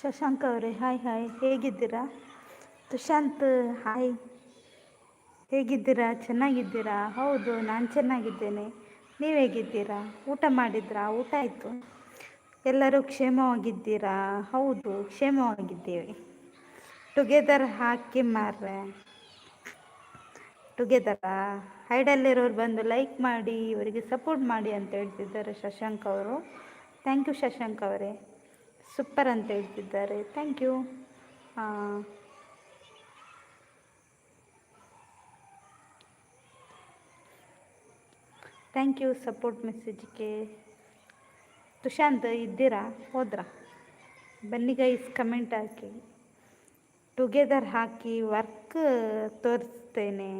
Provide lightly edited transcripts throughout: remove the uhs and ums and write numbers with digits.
ಶಶಾಂಕ್ ಅವರೇ hi hi, ಹೇಗಿದ್ದೀರಾ? Tushant hi, ಹೇಗಿದ್ದೀರಾ? ಚೆನ್ನಾಗಿದ್ದೀರಾ? ಹೌದು, ನಾನು ಚೆನ್ನಾಗಿದ್ದೇನೆ. ನೀವು ಹೇಗಿದ್ದೀರಾ? ಊಟ ಮಾಡಿದ್ರಾ? ಊಟ ಆಯಿತು. ಎಲ್ಲರೂ ಕ್ಷೇಮವಾಗಿದ್ದೀರಾ? ಹೌದು, ಕ್ಷೇಮವಾಗಿದ್ದೇವೆ. ಟುಗೆದರ್ ಹಾಕಿ ಮಾರ್ರೆ, ಟುಗೆದರಾ? ಹೈಡಲ್ಲಿರೋರು ಬಂದು ಲೈಕ್ ಮಾಡಿ, ಇವರಿಗೆ ಸಪೋರ್ಟ್ ಮಾಡಿ ಅಂತ ಹೇಳ್ತಿದ್ದಾರೆ ಶಶಾಂಕ್ ಅವರು. ಥ್ಯಾಂಕ್ ಯು ಶಶಾಂಕ್ ಅವರೇ, ಸೂಪರ್ ಅಂತ ಹೇಳ್ತಿದ್ದಾರೆ. Thank you. Thank you support ಮೆಸೇಜ್ಗೆ. ತುಷಾಂತ್ ಇದ್ದೀರಾ? ಹೋದ್ರಾ? ಬನ್ನಿ ಗೈಸ್, ಕಮೆಂಟ್ ಹಾಕಿ. ಟುಗೆದರ್ ಹಾಕಿ ವರ್ಕ್ ತೋರಿಸ್ತೇನೆ.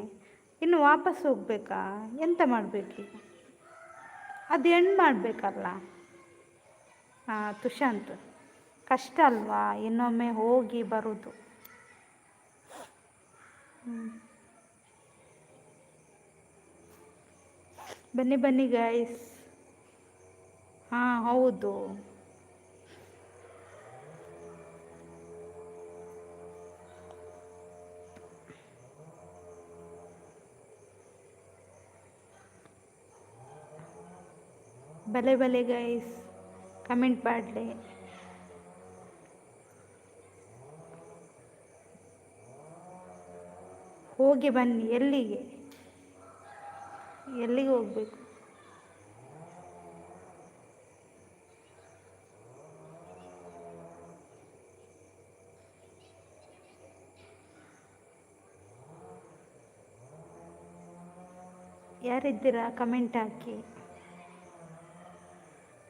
ಇನ್ನು ವಾಪಸ್ ಹೋಗ್ಬೇಕಾ? ಎಂತ ಮಾಡಬೇಕೀಗ? ಅದು ಎಂಡ್ ಮಾಡಬೇಕಲ್ಲ. ಹಾಂ ತುಷಾಂತ್, ಕಷ್ಟ ಅಲ್ವಾ ಇನ್ನೊಮ್ಮೆ ಹೋಗಿ ಬರೋದು? ಬನ್ನಿ ಬನ್ನಿ ಗೈಸ್. ಹಾಂ ಹೌದು, ಬಲೆ ಬಲೆ ಗೈಸ್, ಕಮೆಂಟ್ ಮಾಡಲಿ. ಹೋಗಿ ಬನ್ನಿ. ಎಲ್ಲಿಗೆ ಎಲ್ಲಿಗೆ ಹೋಗಬೇಕು? ಯಾರಿದ್ದೀರಾ ಕಮೆಂಟ್ ಹಾಕಿ.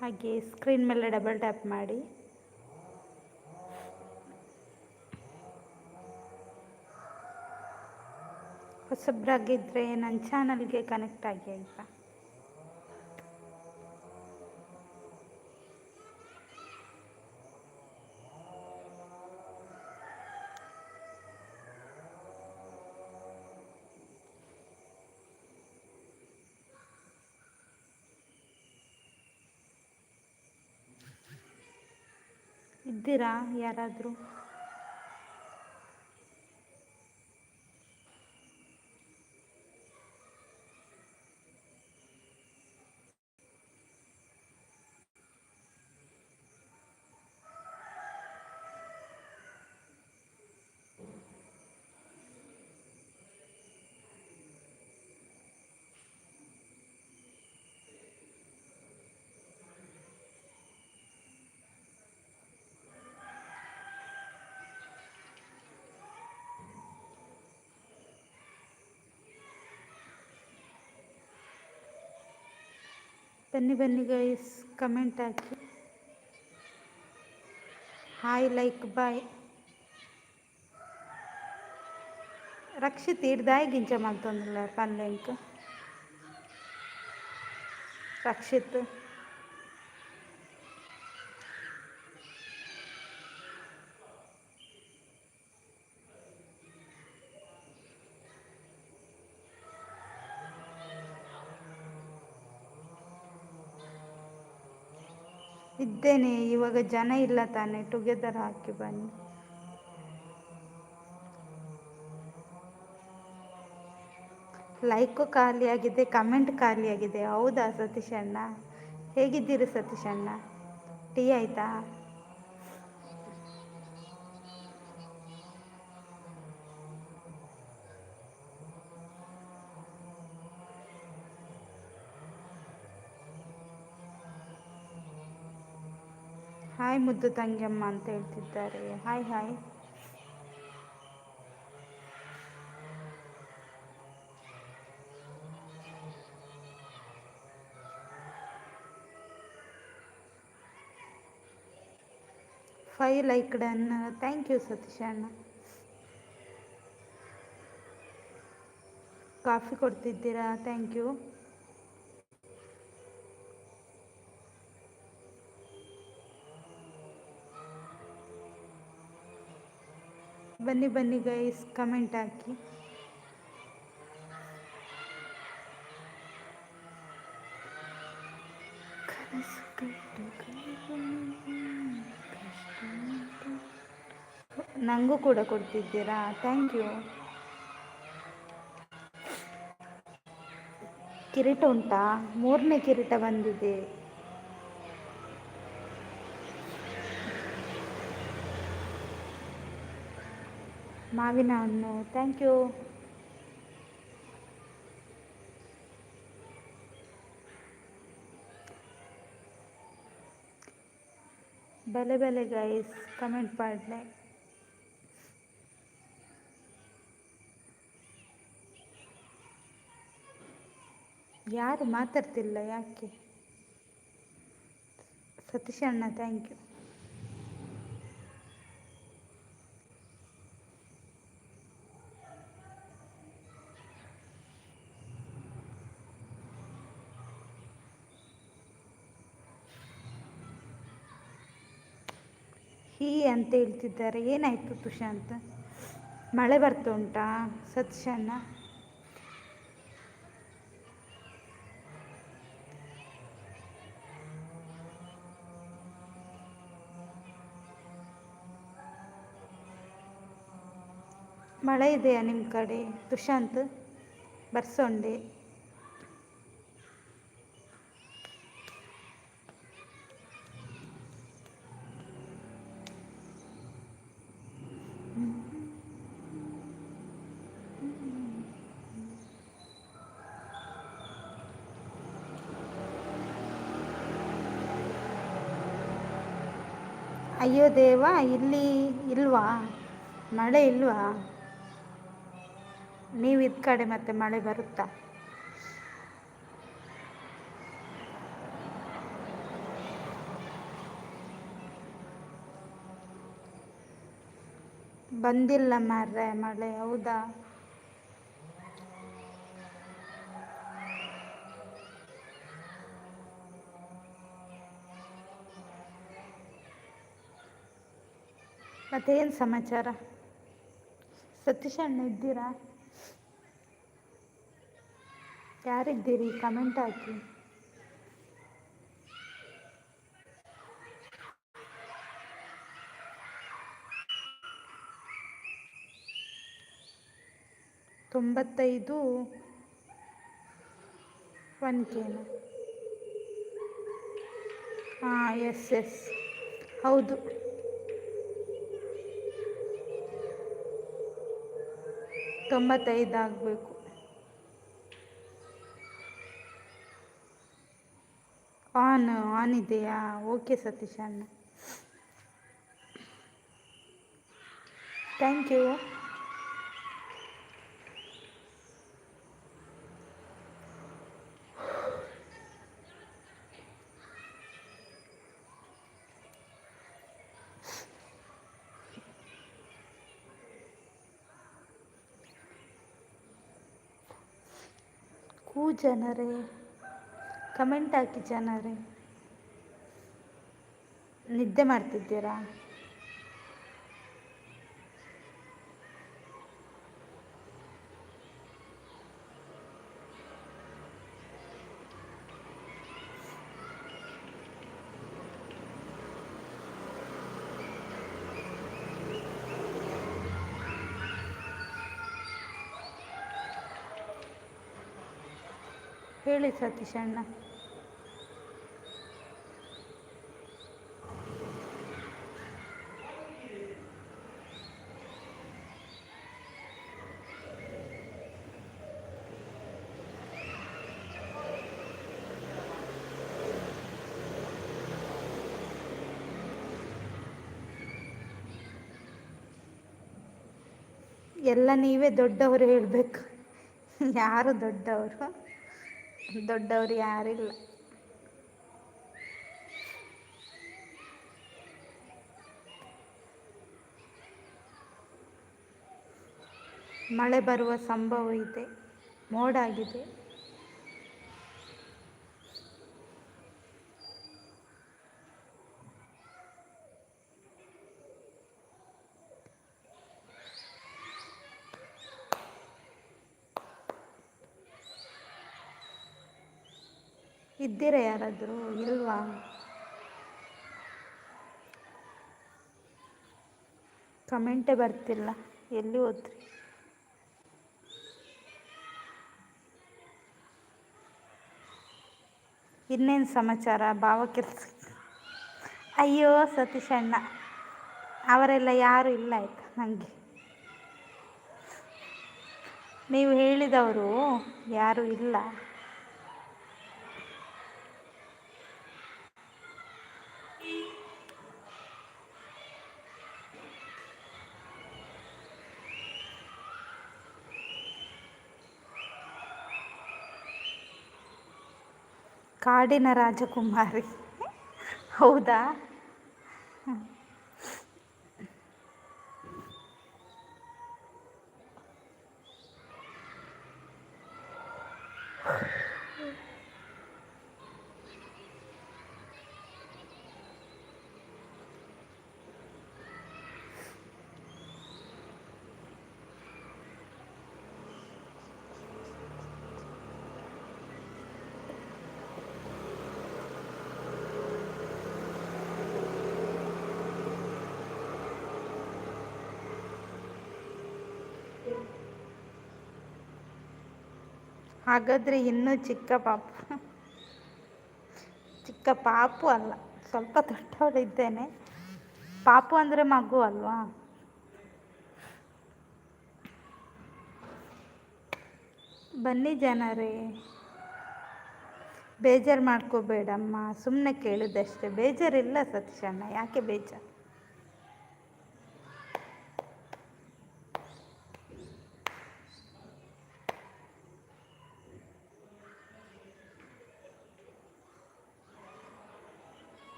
ಹಾಗೆ ಸ್ಕ್ರೀನ್ ಮೇಲೆ ಡಬಲ್ ಟ್ಯಾಪ್ ಮಾಡಿ. ಹೊಸಬ್ರಾಗಿದ್ದರೆ ನನ್ನ ಚಾನಲ್ಗೆ ಕನೆಕ್ಟ್ ಆಗಿ ಆಯಿತಾ? ಇದ್ದೀರಾ ಯಾರಾದರೂ? ಬನ್ನಿ ಬನ್ನಿ ಗೈಸ್, ಕಮೆಂಟ್ ಹಾಕಿ. ಹಾಯ್ ಲೈಕ್ ಬಾಯ್. ರಕ್ಷಿತ್ ಇಡ್ದಾಯ್ ಗಿಂಚ ಮಾಡ್ತಂದಿಲ್ಲ ಪನ್ಲೆಂಕ್ ರಕ್ಷಿತ್. ಇದ್ದೇನೆ, ಇವಾಗ ಜನ ಇಲ್ಲ ತಾನೆ. ಟುಗೆದರ್ ಹಾಕಿ ಬನ್ನಿ. ಲೈಕು ಖಾಲಿಯಾಗಿದೆ, ಕಮೆಂಟ್ ಖಾಲಿಯಾಗಿದೆ. ಹೌದಾ ಸತೀಶ್ ಅಣ್ಣ? ಹೇಗಿದ್ದೀರಿ ಸತೀಶ್ ಅಣ್ಣ? ಟೀ ಆಯಿತಾ? ಹಾಯ್ ಮುದ್ದು ತಂಗಿಯಮ್ಮ ಅಂತ ಹೇಳ್ತಿದ್ದಾರೆ. Hi hi. Five like done. Thank you Satish ಅಣ್ಣ. ಕಾಫಿ ಕೊಡ್ತಿದ್ದೀರಾ? Thank you. ಬನ್ನಿ ಬನ್ನಿ ಗೈಸ್, ಕಮೆಂಟ್ ಹಾಕಿ. ಕನಸು ಕಟ್ಟು ನನಗೂ ಕೂಡ ಕೊಡ್ತಿದ್ದೀರಾ, ಥ್ಯಾಂಕ್ ಯು. ಕಿರೀಟ ಉಂಟಾ? 3ನೇ ಕಿರೀಟ ಬಂದಿದೆ. ಮಾವಿನ ಹಣ್ಣು, ಥ್ಯಾಂಕ್ ಯು. ಬೆಲೆ ಬೆಲೆ ಗೈಸ್, ಕಮೆಂಟ್ ಮಾಡಲೆ. ಯಾರು ಮಾತಾಡ್ತಿಲ್ಲ ಯಾಕೆ? ಸತೀಶ್ ಅಣ್ಣ, ಥ್ಯಾಂಕ್ ಯು. ಹೀ ಅಂತ ಹೇಳ್ತಿದ್ದಾರೆ, ಏನಾಯಿತು ತುಷಾಂತ್? ಮಳೆ ಬರ್ತಾ ಉಂಟಾ ಸತೀಶ್ ಅಣ್ಣ? ಮಳೆ ಇದೆಯಾ ನಿಮ್ಮ ಕಡೆ ತುಷಾಂತ್? ಬರ್ಸೊಂಡೆ. ಅಯ್ಯೋ ದೇವ, ಇಲ್ಲಿ ಇಲ್ವಾ ಮಳೆ? ಇಲ್ವಾ? ನೀವು ಇದ್ದ ಕಡೆ ಮತ್ತೆ ಮಳೆ ಬರುತ್ತಾ? ಬಂದಿಲ್ಲ ಮಾರ್ರೆ ಮಳೆ, ಹೌದಾ? ಮತ್ತೇನು ಸಮಾಚಾರ? ಸತೀಶ್ ಅಣ್ಣ ಇದ್ದೀರಾ? ಯಾರಿದ್ದೀರಿ? ಕಮೆಂಟ್ ಹಾಕಿ. ತೊಂಬತ್ತೈದು 1K. ಹಾಂ, ಎಸ್ ಹೌದು. ತೊಂಬತ್ತೈದು ಆಗಬೇಕು. ಆನ್ ಇದೆಯಾ? ಓಕೆ ಸತೀಶ್ ಅಣ್ಣ, ಥ್ಯಾಂಕ್ ಯು. ಜನರೇ, ಕಮೆಂಟ್ ಹಾಕಿ ಜನರೇ. ನಿದ್ದೆ ಮಾಡ್ತಿದ್ದೀರಾ? ಹೇಳಿ ಸತೀಶ್ ಅಣ್ಣ. ಎಲ್ಲ ನೀವೇ ದೊಡ್ಡವರು ಹೇಳಬೇಕು. ಯಾರು ದೊಡ್ಡವರು? ದೊಡ್ಡವರು ಯಾರಿಲ್ಲ. ಮಳೆ ಬರುವ ಸಂಭವ ಇದೆ, ಮೋಡಾಗಿದೆ. ಇದ್ದೀರಾ ಯಾರಾದರೂ? ಇಲ್ವಾ? ಕಮೆಂಟೇ ಬರ್ತಿಲ್ಲ, ಎಲ್ಲಿ ಹೋದ್ರಿ? ಇನ್ನೇನು ಸಮಾಚಾರ? ಭಾವ ಕೆಲಸ. ಅಯ್ಯೋ ಸತೀಶ್ ಅಣ್ಣ ಅವರೆಲ್ಲ ಯಾರೂ ಇಲ್ಲ ಆಯಿತಾ ನನಗೆ. ನೀವು ಹೇಳಿದವರು ಯಾರೂ ಇಲ್ಲ. ಕಾಡಿನ ರಾಜಕುಮಾರಿ. ಹೌದಾ? ಹಾಗಾದರೆ ಇನ್ನೂ ಚಿಕ್ಕ ಪಾಪು. ಚಿಕ್ಕ ಪಾಪು ಅಲ್ಲ, ಸ್ವಲ್ಪ ದೊಡ್ಡವಳಿದ್ದೇನೆ. ಪಾಪು ಅಂದರೆ ಮಗು ಅಲ್ವಾ? ಬನ್ನಿ ಜನರೇ, ಬೇಜಾರು ಮಾಡ್ಕೋಬೇಡಮ್ಮ, ಸುಮ್ಮನೆ ಕೇಳಿದಷ್ಟೇ. ಬೇಜಾರಿಲ್ಲ ಸತೀಶಣ್ಣ, ಯಾಕೆ ಬೇಜಾರು?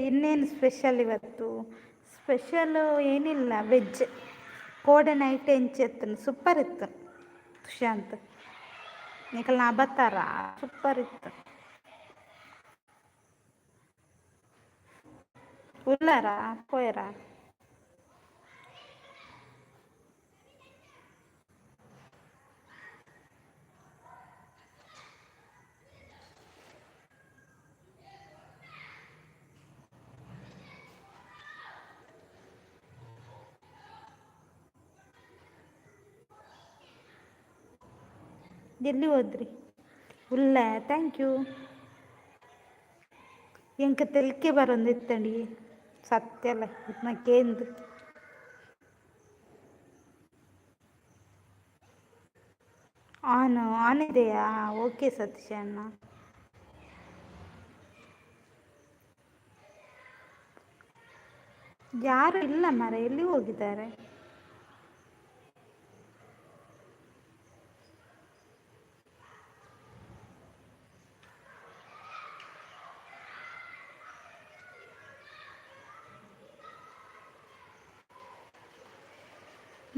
ಇನ್ನೇನು ಸ್ಪೆಷಲ್ ಇವತ್ತು? ಸ್ಪೆಷಲು ಏನಿಲ್ಲ, ವೆಜ್. ಕೋಡೆ ನೈಟ್ ಎಂಚೆತ್ತನು ಸೂಪರ್ ಇತ್ತು ಸುಶಾಂತ್. ನಿಕಲ್ ನಾ ಬತ್ತಾರ ಸೂಪರ್ ಇತ್ತು. ಉಳ್ಳಾರ ಪೋಯರ ಎಲ್ಲಿ ಹೋದ್ರಿ? ಉಲ್ಲ ಥ್ಯಾಂಕ್ ಯು. ಎಂಕ ತೆಲ್ಕೆ ಬರೊಂದಿತ್ತಂಡಿ ಸತ್ಯಲ್ಲ ಇದನ್ನಕ್ಕೇಂದು. ಆನ್ ಇದೆಯಾ? ಓಕೆ ಸತೀಶ್ ಅಣ್ಣ. ಯಾರು ಇಲ್ಲ ಮರ, ಎಲ್ಲಿ ಹೋಗಿದ್ದಾರೆ?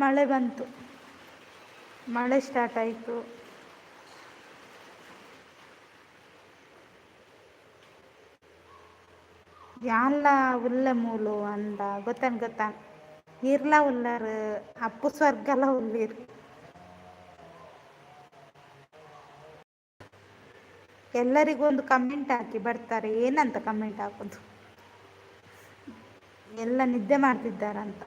ಮಳೆ ಬಂತು, ಮಳೆ ಸ್ಟಾರ್ಟ್ ಆಯಿತು. ಯಾನ್ಲ ಉಲ್ಲ ಮೂಲು ಅಂದ ಗೊತ್ತಾನ್ ಇರ್ಲ ಉಲ್ಲರು ಅಪ್ಪು ಸ್ವರ್ಗಲ ಉಲ್ಲಿರು. ಎಲ್ಲರಿಗೂ ಒಂದು ಕಮೆಂಟ್ ಹಾಕಿ ಬರ್ತಾರೆ. ಏನಂತ ಕಮೆಂಟ್ ಹಾಕೋದು? ಎಲ್ಲ ನಿದ್ದೆ ಮಾಡ್ತಿದ್ದಾರಂತ.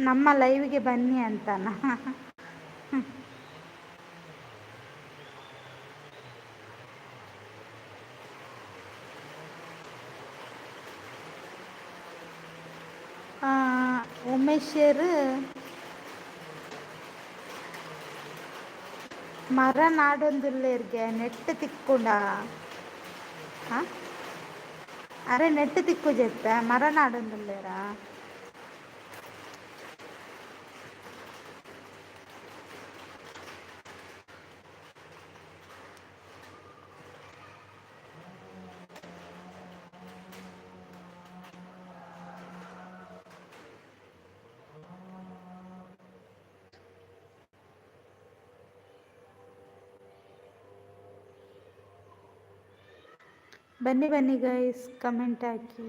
ನಮ್ಮ ಲೈವ್ಗೆ ಬನ್ನಿ ಅಂತಾನ? ಉಮೇಶರು ಮರ ನಾಡೊಂದುಲ್ಲೇರ್ಗೆ ನೆಟ್ಟು ತಿಕ್ಕೊಂಡ. ಅರೆ ನೆಟ್ಟು ತಿಕ್ಕು ಜೆತ್ತ ಮರ ನಾಡೊಂದುಲ್ಲೇರ. ಬನ್ನಿ ಬನ್ನಿ ಗೈಸ್, ಕಮೆಂಟ್ ಹಾಕಿ.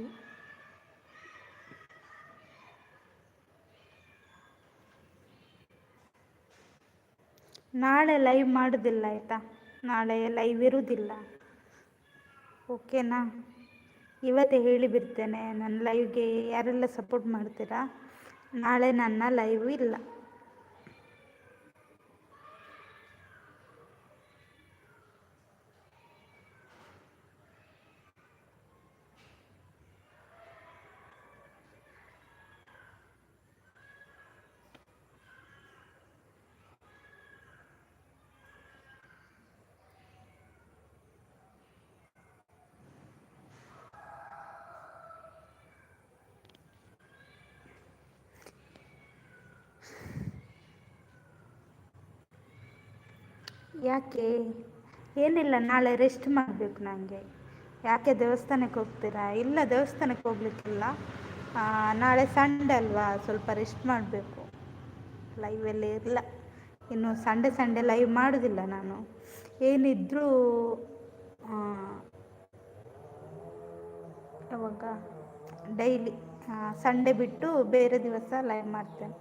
ನಾಳೆ ಲೈವ್ ಮಾಡೋದಿಲ್ಲ ಆಯಿತಾ, ನಾಳೆ ಲೈವ್ ಇರುವುದಿಲ್ಲ, ಓಕೆನಾ. ಇವತ್ತೇ ಹೇಳಿಬಿಡ್ತೇನೆ, ನನ್ನ ಲೈವ್ಗೆ ಯಾರೆಲ್ಲ ಸಪೋರ್ಟ್ ಮಾಡ್ತೀರಾ, ನಾಳೆ ನನ್ನ ಲೈವ್ ಇಲ್ಲ. ಯಾಕೆ? ಏನಿಲ್ಲ, ನಾಳೆ ರೆಸ್ಟ್ ಮಾಡಬೇಕು ನನಗೆ. ಯಾಕೆ ದೇವಸ್ಥಾನಕ್ಕೆ ಹೋಗ್ತೀರಾ? ಇಲ್ಲ, ದೇವಸ್ಥಾನಕ್ಕೆ ಹೋಗ್ಲಿಕ್ಕಿಲ್ಲ. ನಾಳೆ ಸಂಡೇ ಅಲ್ವಾ, ಸ್ವಲ್ಪ ರೆಸ್ಟ್ ಮಾಡಬೇಕು. ಲೈವಲ್ಲಿ ಇಲ್ಲ, ಇನ್ನು ಸಂಡೇ ಲೈವ್ ಮಾಡೋದಿಲ್ಲ ನಾನು. ಏನಿದ್ರೂ ಯಾವಾಗ, ಡೈಲಿ ಸಂಡೇ ಬಿಟ್ಟು ಬೇರೆ ದಿವಸ ಲೈವ್ ಮಾಡ್ತೇನೆ.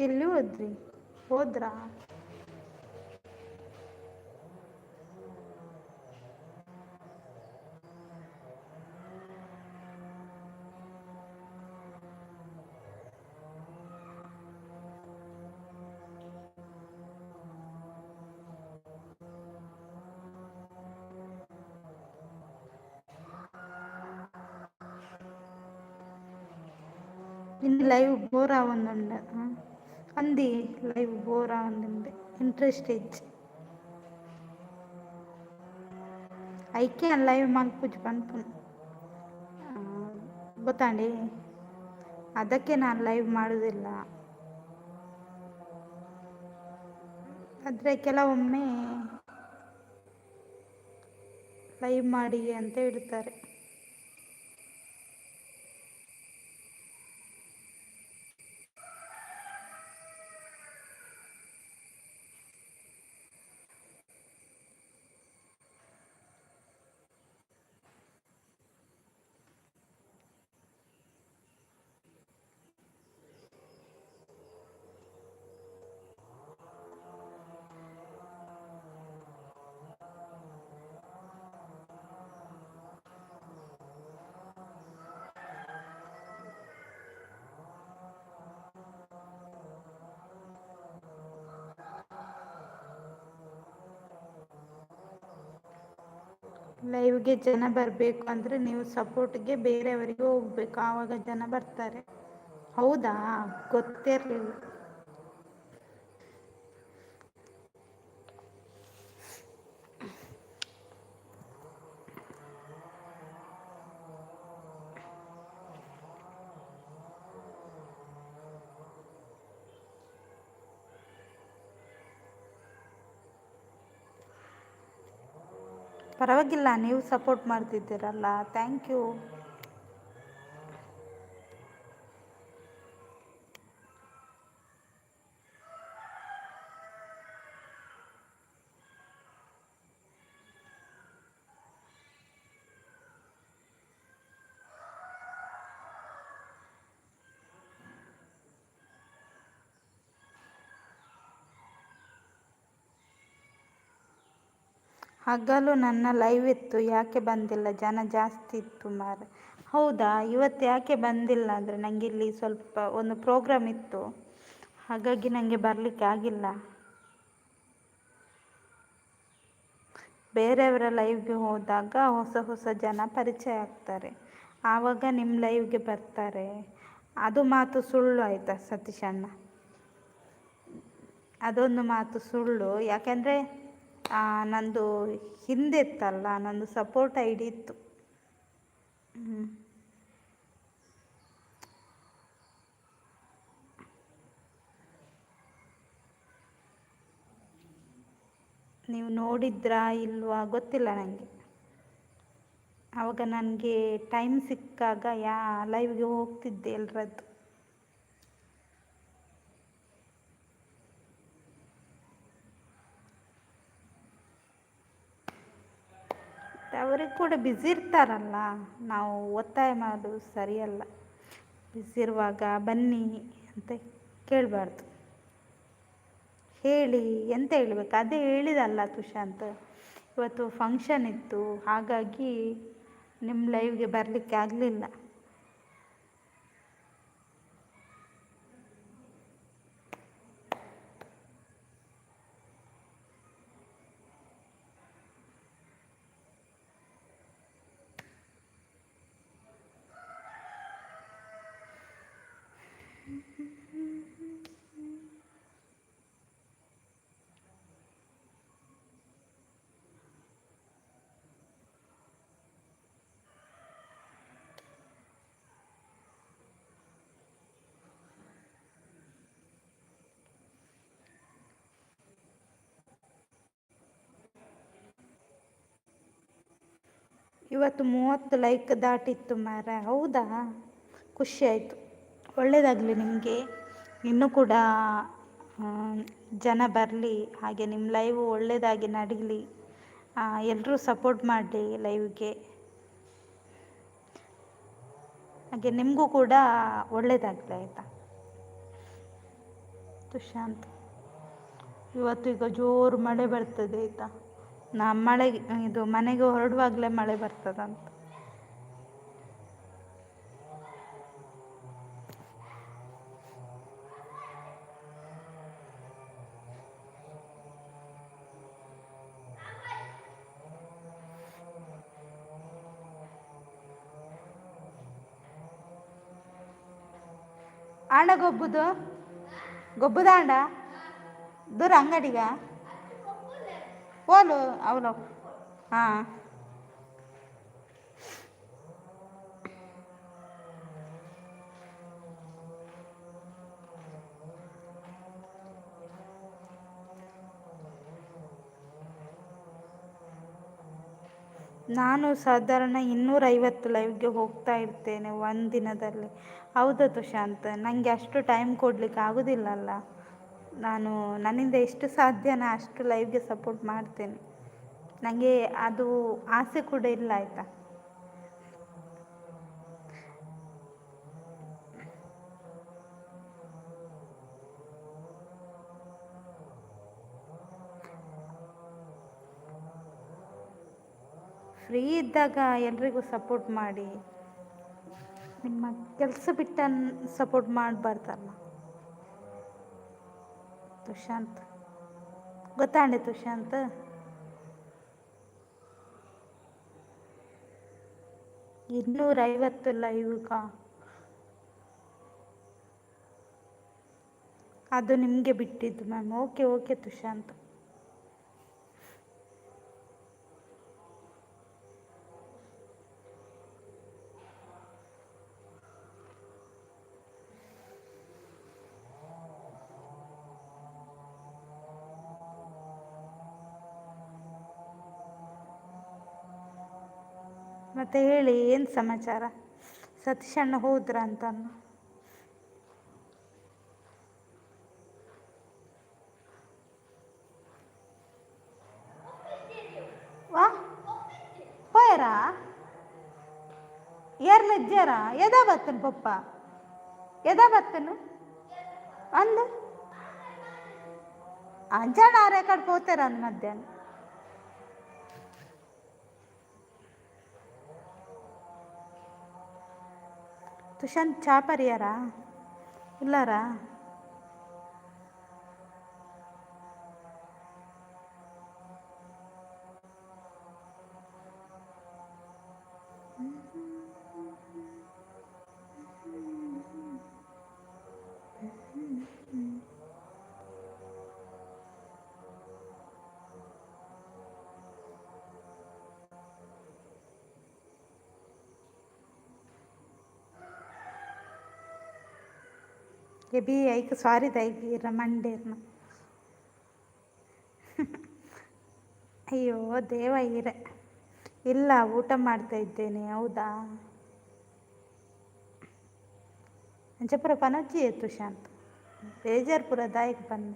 ಎಲ್ಲಿ ಹೋದ್ರಾ? ఇన్ని లైవ్ బోరా ఉందండి అంది లైవ్ బోరా ఉందండి ఇంట్రెస్ట్ ఇచ్చి ಐಕೆ ಲೈವ್ ಮಲ್ಪುಜಿ ಪನ್ಪುನ್ ಗೊತ್ತಾಂಡಿ, ಅದಕ್ಕೆ ನಾನು ಲೈವ್ ಮಾಡೋದಿಲ್ಲ. ಆದರೆ ಕೆಲವೊಮ್ಮೆ ಲೈವ್ ಮಾಡಿ ಅಂತ ಹೇಳ್ತಾರೆ. ಲೈವ್ಗೆ ಜನ ಬರಬೇಕು ಅಂದರೆ ನೀವು ಸಪೋರ್ಟ್ಗೆ ಬೇರೆಯವರಿಗೆ ಹೋಗಬೇಕು, ಆವಾಗ ಜನ ಬರ್ತಾರೆ. ಹೌದಾ, ಗೊತ್ತಿರಲಿಲ್ಲ. ಪರವಾಗಿಲ್ಲ, ನೀವು ಸಪೋರ್ಟ್ ಮಾಡ್ತಿದ್ದೀರಲ್ಲ, ಥ್ಯಾಂಕ್ ಯು. ಹಗಲು ನನ್ನ ಲೈವ್ ಇತ್ತು, ಯಾಕೆ ಬಂದಿಲ್ಲ? ಜನ ಜಾಸ್ತಿ ಇತ್ತು ಮಾರೆ. ಹೌದಾ, ಇವತ್ತು ಯಾಕೆ ಬಂದಿಲ್ಲ ಅಂದರೆ ನನಗೆ ಇಲ್ಲಿ ಸ್ವಲ್ಪ ಒಂದು ಪ್ರೋಗ್ರಾಮ್ ಇತ್ತು, ಹಾಗಾಗಿ ನನಗೆ ಬರಲಿಕ್ಕೆ ಆಗಿಲ್ಲ. ಬೇರೆಯವರ ಲೈವ್ಗೆ ಹೋದಾಗ ಹೊಸ ಹೊಸ ಜನ ಪರಿಚಯ ಆಗ್ತಾರೆ, ಆವಾಗ ನಿಮ್ಮ ಲೈವ್ಗೆ ಬರ್ತಾರೆ. ಅದು ಮಾತು ಸುಳ್ಳು ಆಯಿತಾ ಸತೀಶ್ ಅಣ್ಣ? ಅದೊಂದು ಮಾತು ಸುಳ್ಳು. ಯಾಕೆಂದರೆ ನಂದು ಹಿಂದೆ ಇತ್ತಲ್ಲ, ನಂದು ಸಪೋರ್ಟ್ ಐ ಡಿ ಇತ್ತು. ಹ್ಞೂ. ನೀವು ನೋಡಿದ್ರಾ ಇಲ್ವಾ ಗೊತ್ತಿಲ್ಲ ನನಗೆ. ಆವಾಗ ನನಗೆ ಟೈಮ್ ಸಿಕ್ಕಾಗ ಲೈವ್ಗೆ ಹೋಗ್ತಿದ್ದೆ ಎಲ್ಲರದ್ದು. ಅವ್ರಿಗೆ ಕೂಡ ಬ್ಯುಸಿ ಇರ್ತಾರಲ್ಲ, ನಾವು ಒತ್ತಾಯ ಮಾಡೋದು ಸರಿಯಲ್ಲ. ಬ್ಯುಸಿ ಇರುವಾಗ ಬನ್ನಿ ಅಂತ ಕೇಳಬಾರ್ದು. ಹೇಳಿ ಎಂತ ಹೇಳಬೇಕು, ಅದೇ ಹೇಳಿದಲ್ಲ ತುಷಾಂತ್, ಇವತ್ತು ಫಂಕ್ಷನ್ ಇತ್ತು ಹಾಗಾಗಿ ನಿಮ್ಮ ಲೈವ್ಗೆ ಬರಲಿಕ್ಕೆ ಆಗಲಿಲ್ಲ. ಇವತ್ತು 30 ಲೈಕ್ ದಾಟಿತ್ತು ಮಾರ. ಹೌದಾ, ಖುಷಿ ಆಯಿತು. ಒಳ್ಳೆಯದಾಗಲಿ ನಿಮಗೆ, ಇನ್ನೂ ಕೂಡ ಜನ ಬರಲಿ, ಹಾಗೆ ನಿಮ್ಮ ಲೈವ್ ಒಳ್ಳೆಯದಾಗಿ ನಡೀಲಿ. ಎಲ್ಲರೂ ಸಪೋರ್ಟ್ ಮಾಡಿ ಲೈವ್ಗೆ, ಹಾಗೆ ನಿಮಗೂ ಕೂಡ ಒಳ್ಳೆಯದಾಗಲಿ ಆಯಿತಾ ತುಷಾಂತ್. ಇವತ್ತು ಈಗ ಜೋರು ಮಳೆ ಬರ್ತದೆ ಆಯಿತಾ. ಇದು ಮನೆಗೆ ಹೊರಡುವಾಗಲೇ ಮಳೆ ಬರ್ತದಂತ. ಆಂಡ ಗೊಬ್ಬುದಾಂಡ ದೂರ ಅಂಗಡಿಗ ಓಲು ಅವನು. ಹಾಂ, ನಾನು ಸಾಧಾರಣ 250 ಲೈವ್ಗೆ ಹೋಗ್ತಾ ಇರ್ತೇನೆ ಒಂದು ದಿನದಲ್ಲಿ. ಹೌದಾ ತುಷಾಂತ್, ನನಗೆ ಅಷ್ಟು ಟೈಮ್ ಕೊಡಲಿಕ್ಕೆ ಆಗೋದಿಲ್ಲಲ್ಲ. ನನ್ನಿಂದ ಎಷ್ಟು ಸಾಧ್ಯನೋ ಅಷ್ಟು ಲೈವ್ಗೆ ಸಪೋರ್ಟ್ ಮಾಡ್ತೇನೆ. ನನಗೆ ಅದು ಆಸೆ ಕೂಡ ಇಲ್ಲ ಆಯಿತಾ. ಫ್ರೀ ಇದ್ದಾಗ ಎಲ್ರಿಗೂ ಸಪೋರ್ಟ್ ಮಾಡಿ, ನಿಮ್ಮ ಕೆಲಸ ಬಿಟ್ಟು ಸಪೋರ್ಟ್ ಮಾಡಬಾರ್ದಲ್ಲ ತುಷಾಂತ್. ಗೊತ್ತಾಂಡೆ ತುಷಾಂತ್. 250 ಲೈವ್ಗ ಅದು ನಿಮಗೆ ಬಿಟ್ಟಿದ್ದು ಮ್ಯಾಮ್. ಓಕೆ ತುಷಾಂತ್. ಮತ್ತೆ ಹೇಳಿ, ಏನು ಸಮಾಚಾರ? ಸತೀಶ್ ಅಣ್ಣ ಹೋದ್ರ ಅಂತ ವಾ ಹೋಯರಾ ಏರ್ಲ ಇದ್ದಾರ? ಎದಾ ಬತ್ತನು ಪಪ್ಪ, ಎದಾ ಬತ್ತನು ಅಂದ ಅಂಜಾಣ ಆರೆ ಕಡೆ ಹೋಗ್ತಾರ ಅಂದ ಮಧ್ಯಾಹ್ನ. ತುಷಾಂತ್ ಚಾ ಪರಿಯಾರಾ ಇಲ್ಲಾರಾ? ಎಬಿ ಐಕ್ ಸಾರಿ ದೈಗಿರ ಮಂಡೇರ್ನ. ಅಯ್ಯೋ ದೇವ ಇರೆ. ಇಲ್ಲ ಊಟ ಮಾಡ್ತಾ ಇದ್ದೇನೆ. ಹೌದಾ ಅಂಚಪುರ ಪನೊಜ್ಜಿ ತುಷಾಂತ್ ಬೇಜಾರ್ಪುರ ದಾಯಕ್ ಬನ್ನಿ.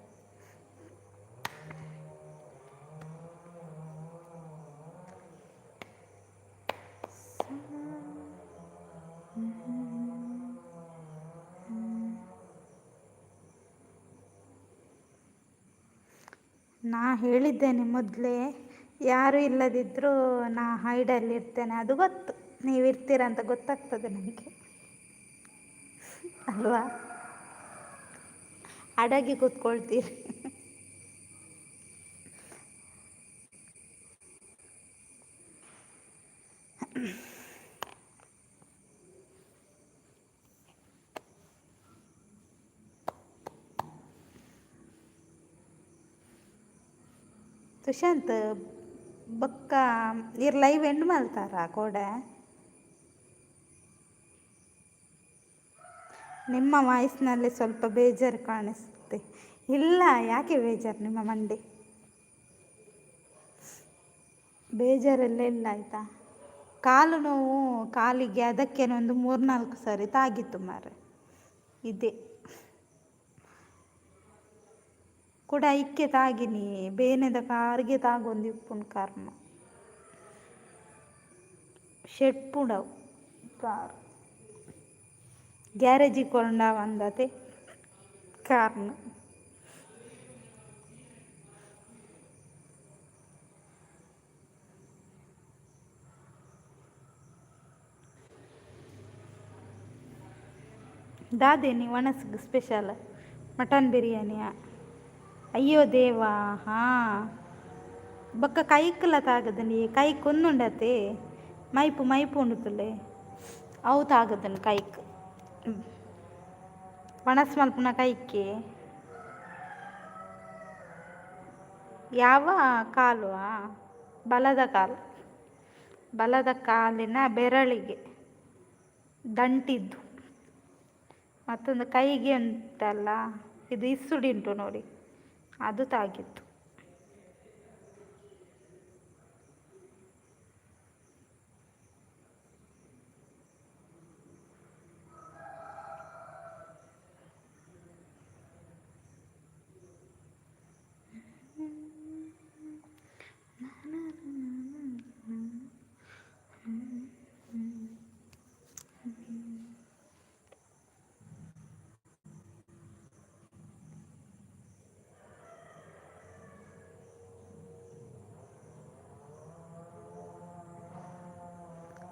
ನಾ ಹೇಳಿದ್ದೇನೆ ಮೊದಲೇ, ಯಾರು ಇಲ್ಲದಿದ್ದರೂ ನಾ ಹೈಡಲ್ಲಿ ಇರ್ತೇನೆ. ಅದು ಗೊತ್ತು ನೀವು ಇರ್ತೀರ ಅಂತ ಗೊತ್ತಾಗ್ತದೆ ನನಗೆ ಅಲ್ವಾ. ಅಡಗಿ ಕೂತ್ಕೊಳ್ತೀರಿ. ಸುಶಾಂತ್ ಬೊಕ್ಕ ಇರ್ ಲೈವ್ ಎಂಡ್ ಮಲ್ತಾರ ಕೋಡೆ. ನಿಮ್ಮ ವಾಯ್ಸ್ನಲ್ಲಿ ಸ್ವಲ್ಪ ಬೇಜಾರು ಕಾಣಿಸುತ್ತೆ. ಇಲ್ಲ ಯಾಕೆ ಬೇಜಾರು, ನಿಮ್ಮ ಮಂಡೆ ಬೇಜಾರೆಲ್ಲ ಇಲ್ಲ ಆಯಿತಾ. ಕಾಲು ನೋವು ಕಾಲಿಗೆ ಅದಕ್ಕೇನೋ ಒಂದು 3-4 ಸರಿ ತಾಗಿತ್ತು ಮಾರೆ. ಇದೆ ಕೂಡ ಇಕ್ಕೆ ತಾಗಿನಿ ಬೇನೆದ ಕಾರ್ಗೆ ತಾಗೊಂದು ಇಪ್ಪುನ್ ಕರ್ಮ ಶೆಟ್ಪುಡವು ಕಾರ್ ಗ್ಯಾರೇಜಿಗೆ ಕೊಂಡ ಬಂದತೆ ಕಾರ್ನ. ದಾದೇನಿ ವನಸ್ಗೆ ಸ್ಪೆಷಲ್ ಮಟನ್ ಬಿರಿಯಾನಿಯ. ಅಯ್ಯೋ ದೇವಾ ಹಾಂ ಬೊಕ್ಕ ಕೈಕ್ಲ ತಾಗದನಿ ಕೈಕ್ ಒಂದುಂಡತೆ ಮೈಪು ಮೈಪು ಉಂಡುತ್ತಲೆ ಅವು ತಾಗದನು ಕೈಕ್ ವನಸ್ ಮಲ್ಪುನ ಕೈಕ್ಕೆ. ಯಾವ ಕಾಲು ಬಲದ ಕಾಲು, ಬಲದ ಕಾಲಿನ ಬೆರಳಿಗೆ ದಂಟಿದ್ದು. ಮತ್ತೊಂದು ಕೈಗೆ ಉಂಟಲ್ಲ ಇದು ಇಸುಡಿ ಉಂಟು ನೋಡಿ, ಅದು ತಾಗಿತ್ತು.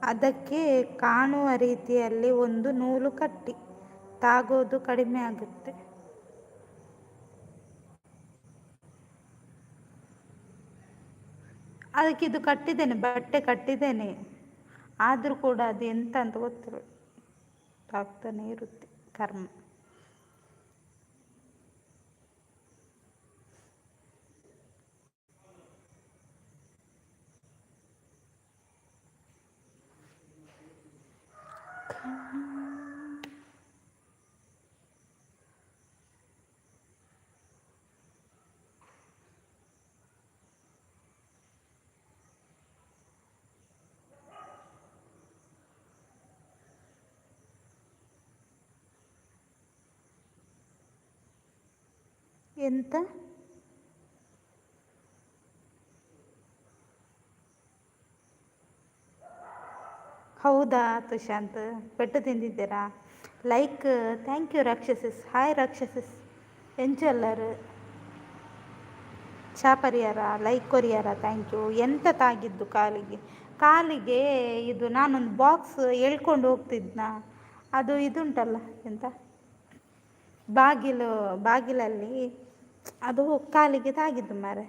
ಅದಕ್ಕೆ ಕಾಣುವ ರೀತಿಯಲ್ಲಿ ಒಂದು ನೂಲು ಕಟ್ಟಿ ತಾಗೋದು ಕಡಿಮೆ ಆಗುತ್ತೆ. ಅದಕ್ಕೆ ಇದು ಕಟ್ಟಿದ್ದೇನೆ, ಬಟ್ಟೆ ಕಟ್ಟಿದ್ದೇನೆ, ಆದರೂ ಕೂಡ ಅದು ಎಂತ ಅಂತ ಗೊತ್ತಿಲ್ಲ, ತಾಗ್ತಾನೆ ಇರುತ್ತೆ ಕರ್ಮ. ಎಂತ ಹೌದಾ ತುಷಾಂತ್, ಪೆಟ್ಟು ತಿಂದಿದ್ದೀರಾ? ಲೈಕ್ ಥ್ಯಾಂಕ್ ಯು ರಾಕ್ಷಸಸ್. ಹಾಯ್ ರಾಕ್ಷಸಸ್ ಎಂಚಲ್ಲರು ಚಾ ಪರಿಯಾರ ಲೈಕ್ ಕೊರಿಯಾರ ಥ್ಯಾಂಕ್ ಯು. ಎಂತ ತಾಗಿದ್ದು ಕಾಲಿಗೆ? ಕಾಲಿಗೆ ಇದು ನಾನೊಂದು ಬಾಕ್ಸ್ ಎಳ್ಕೊಂಡು ಹೋಗ್ತಿದ್ನ, ಅದು ಇದುಂಟಲ್ಲ ಎಂತ ಬಾಗಿಲಲ್ಲಿ ಅದು ಕಾಲಿಗೆ ತಾಗಿದ್ದು ಮಾರೆ.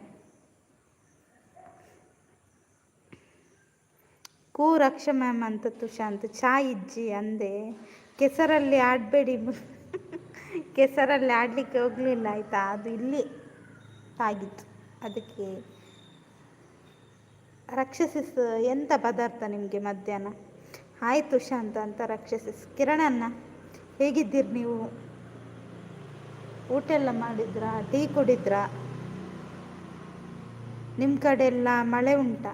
ಕೂ ರಕ್ಷ ಮ್ಯಾಮ್ ಅಂತ ತುಷಾಂತ್ ಚಾ ಇಜ್ಜಿ ಅಂದೆ. ಕೆಸರಲ್ಲಿ ಆಡಬೇಡಿ ಕೆಸರಲ್ಲಿ ಆಡಲಿಕ್ಕೆ ಹೋಗಲಿಲ್ಲ ಆಯಿತಾ, ಅದು ಇಲ್ಲಿ ತಾಗಿತ್ತು ಅದಕ್ಕೆ. ರಾಕ್ಷಸಿಸ್ ಎಂಥ ಪದಾರ್ಥ ನಿಮಗೆ ಮಧ್ಯಾಹ್ನ? ಹಾಯ್ ತುಷಾಂತ್ ಅಂತ ರಾಕ್ಷಸಿಸ್. ಕಿರಣನ್ನ ಹೇಗಿದ್ದೀರಿ ನೀವು? ಊಟ ಎಲ್ಲ ಮಾಡಿದ್ರಾ? ಟೀ ಕುಡಿದ್ರಾ? ನಿಮ್ಮ ಕಡೆ ಎಲ್ಲ ಮಳೆ ಉಂಟಾ?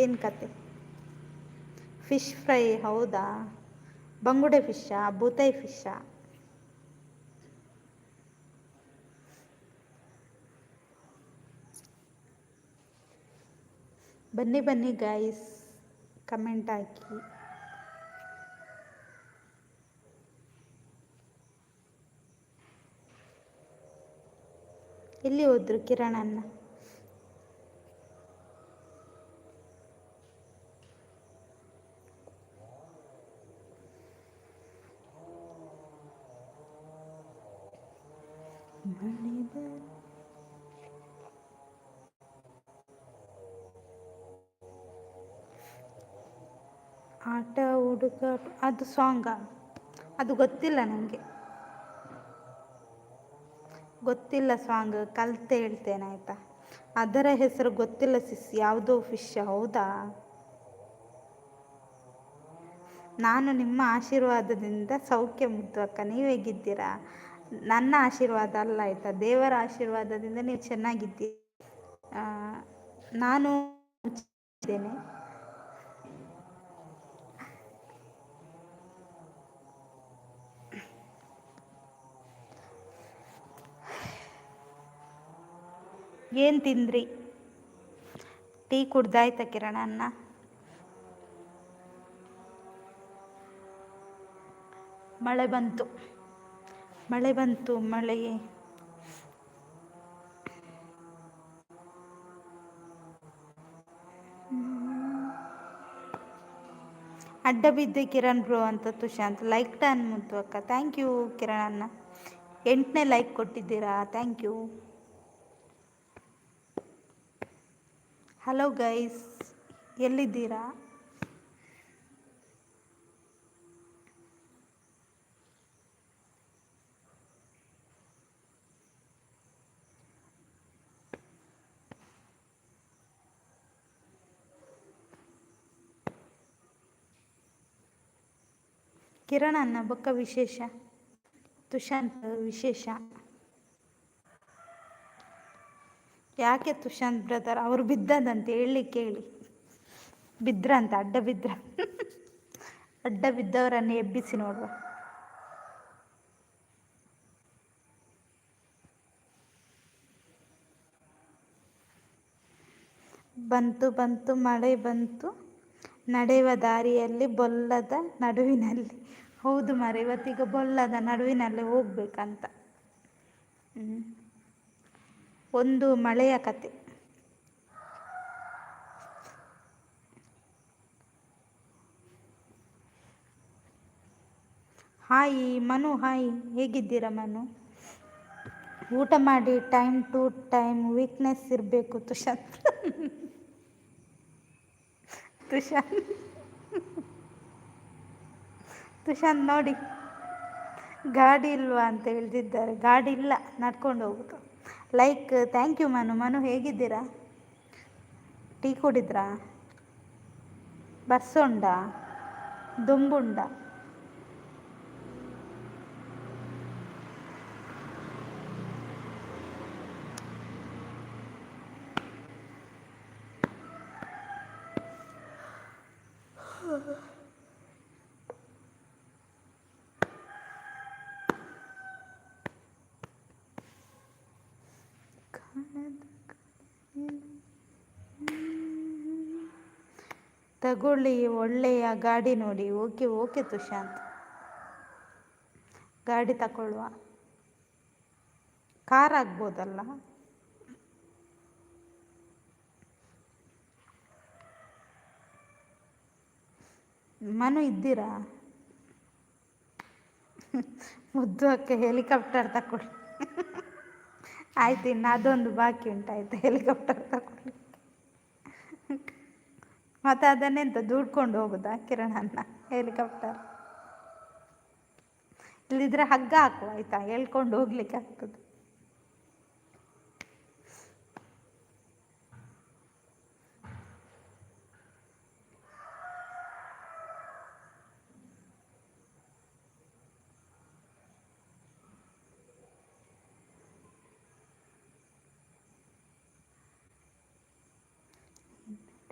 ಏನು ಕತೆ? ಫಿಶ್ ಫ್ರೈ, ಹೌದಾ? ಬಂಗುಡೆ ಫಿಶ್ಶಾ, ಬೂತೈ ಫಿಶ್ಶಾ? ಬನ್ನಿ ಬನ್ನಿ ಗೈಸ್, ಕಮೆಂಟ್ ಹಾಕಿ. ಎಲ್ಲಿ ಹೋದ್ರು ಕಿರಣ್ ಅಣ್ಣ? ಆಟ ಹುಡುಗಾಟ, ಅದು ಸಾಂಗಾ? ಅದು ಗೊತ್ತಿಲ್ಲ ನನಗೆ, ಗೊತ್ತಿಲ್ಲ ಸಾಂಗ್. ಕಲಿತು ಹೇಳ್ತೇನೆ ಆಯಿತಾ? ಅದರ ಹೆಸರು ಗೊತ್ತಿಲ್ಲ ಸಿಸ್, ಯಾವುದೋ ಫಿಶ್, ಹೌದಾ? ನಾನು ನಿಮ್ಮ ಆಶೀರ್ವಾದದಿಂದ ಸೌಖ್ಯ ಮುದ್ದು ಅಕ್ಕ, ನೀವು ಹೇಗಿದ್ದೀರಾ? ನನ್ನ ಆಶೀರ್ವಾದ ಅಲ್ಲ ಆಯಿತಾ, ದೇವರ ಆಶೀರ್ವಾದದಿಂದ ನೀವು ಚೆನ್ನಾಗಿದ್ದೀರಿ. ನಾನು ಇದ್ದೇನೆ. ಏನು ತಿಂದ್ರಿ? ಟೀ ಕುಡ್ದಾಯ್ತಾ ಕಿರಣ ಅಣ್ಣ? ಮಳೆ ಬಂತು, ಮಳೆ ಬಂತು, ಮಳೆ. ಅಡ್ಡ ಬಿದ್ದೆ ಕಿರಣ್ ಬ್ರೋ ಅಂತ ತುಷಾಂತ್ ಲೈಕ್ ಟನ್ ಮುದ್ದು ಅಕ್ಕ. ಥ್ಯಾಂಕ್ ಯು ಕಿರಣ್ ಅಣ್ಣ, 8ನೇ ಲೈಕ್ ಕೊಟ್ಟಿದ್ದೀರಾ, ಥ್ಯಾಂಕ್ ಯು. ಹಲೋ ಗೈಸ್, ಎಲ್ಲಿದ್ದೀರಾ? ಕಿರಣ್ ಅಣ್ಣ ಬೊಕ್ಕ ವಿಶೇಷ? ತುಷಾಂತ್ ವಿಶೇಷ ಯಾಕೆ? ತುಷಾಂತ್ ಬ್ರದರ್ ಅವರು ಬಿದ್ದದಂತೆ, ಹೇಳಿ ಕೇಳಿ. ಬಿದ್ರಂತ, ಅಡ್ಡ ಬಿದ್ರ? ಅಡ್ಡ ಬಿದ್ದವರನ್ನು ಎಬ್ಬಿಸಿ ನೋಡುವ. ಬಂತು ಬಂತು ಮಳೆ ಬಂತು, ನಡೆಯುವ ದಾರಿಯಲ್ಲಿ ಬೊಲ್ಲದ ನಡುವಿನಲ್ಲಿ. ಹೌದು ಮಾರೆ, ಇವತ್ತೀಗ ಬೊಲ್ಲದ ನಡುವಿನಲ್ಲಿ ಹೋಗ್ಬೇಕಂತ. ಒಂದು ಮಳೆಯ ಕತೆ. ಹಾಯ್ ಮನು, ಹಾಯ್, ಹೇಗಿದ್ದೀರಾ ಮನು? ಊಟ ಮಾಡಿ ಟೈಮ್ ಟು ಟೈಮ್ ವೀಕ್ನೆಸ್ ಇರಬೇಕು ತುಷಾಂತ್. ತುಷಾಂತ್ ತುಷಾಂತ್ ನೋಡಿ, ಗಾಡಿ ಇಲ್ವಾ ಅಂತ ಹೇಳ್ತಿದ್ದಾರೆ. ಗಾಡಿ ಇಲ್ಲ, ನಡ್ಕೊಂಡು ಹೋಗುದು. Like, thank you Manu. Manu ಹೇಗಿದ್ದೀರಾ? ಟೀ ಕುಡಿದ್ರಾ? ಬಸ್ಸುಂಡ, ದುಂಬುಂಡ? ತಗೊಳ್ಳಿ ಒಳ್ಳೆಯ ಗಾಡಿ ನೋಡಿ. ಓಕೆ ಓಕೆ ತುಷಾಂತ್, ಗಾಡಿ ತಗೊಳ್ಳುವ. ಕಾರ್ ಆಗ್ಬೋದಲ್ಲ? ಮನು ಇದ್ದೀರಾ? ಮುದ್ದು ಅಕ್ಕ ಹೆಲಿಕಾಪ್ಟರ್ ತಗೊಳ್ಳಿ. ಆಯ್ತು, ಇನ್ನು ಅದೊಂದು ಬಾಕಿ ಉಂಟಾಯ್ತು, ಹೆಲಿಕಾಪ್ಟರ್ ತಗೊಳ್ಳಿ. ಮತ್ತೆ ಅದನ್ನೆಂತ ದುಡ್ಕೊಂಡು ಹೋಗುದಾ ಕಿರಣ್ ಅಣ್ಣ? ಹೆಲಿಕಾಪ್ಟರ್ ಇಲ್ಲಿದ್ರೆ ಹಗ್ಗ ಹಾಕುವ ಆಯ್ತಾ, ಹೇಳ್ಕೊಂಡು ಹೋಗ್ಲಿಕ್ಕೆ ಆಗ್ತದೆ.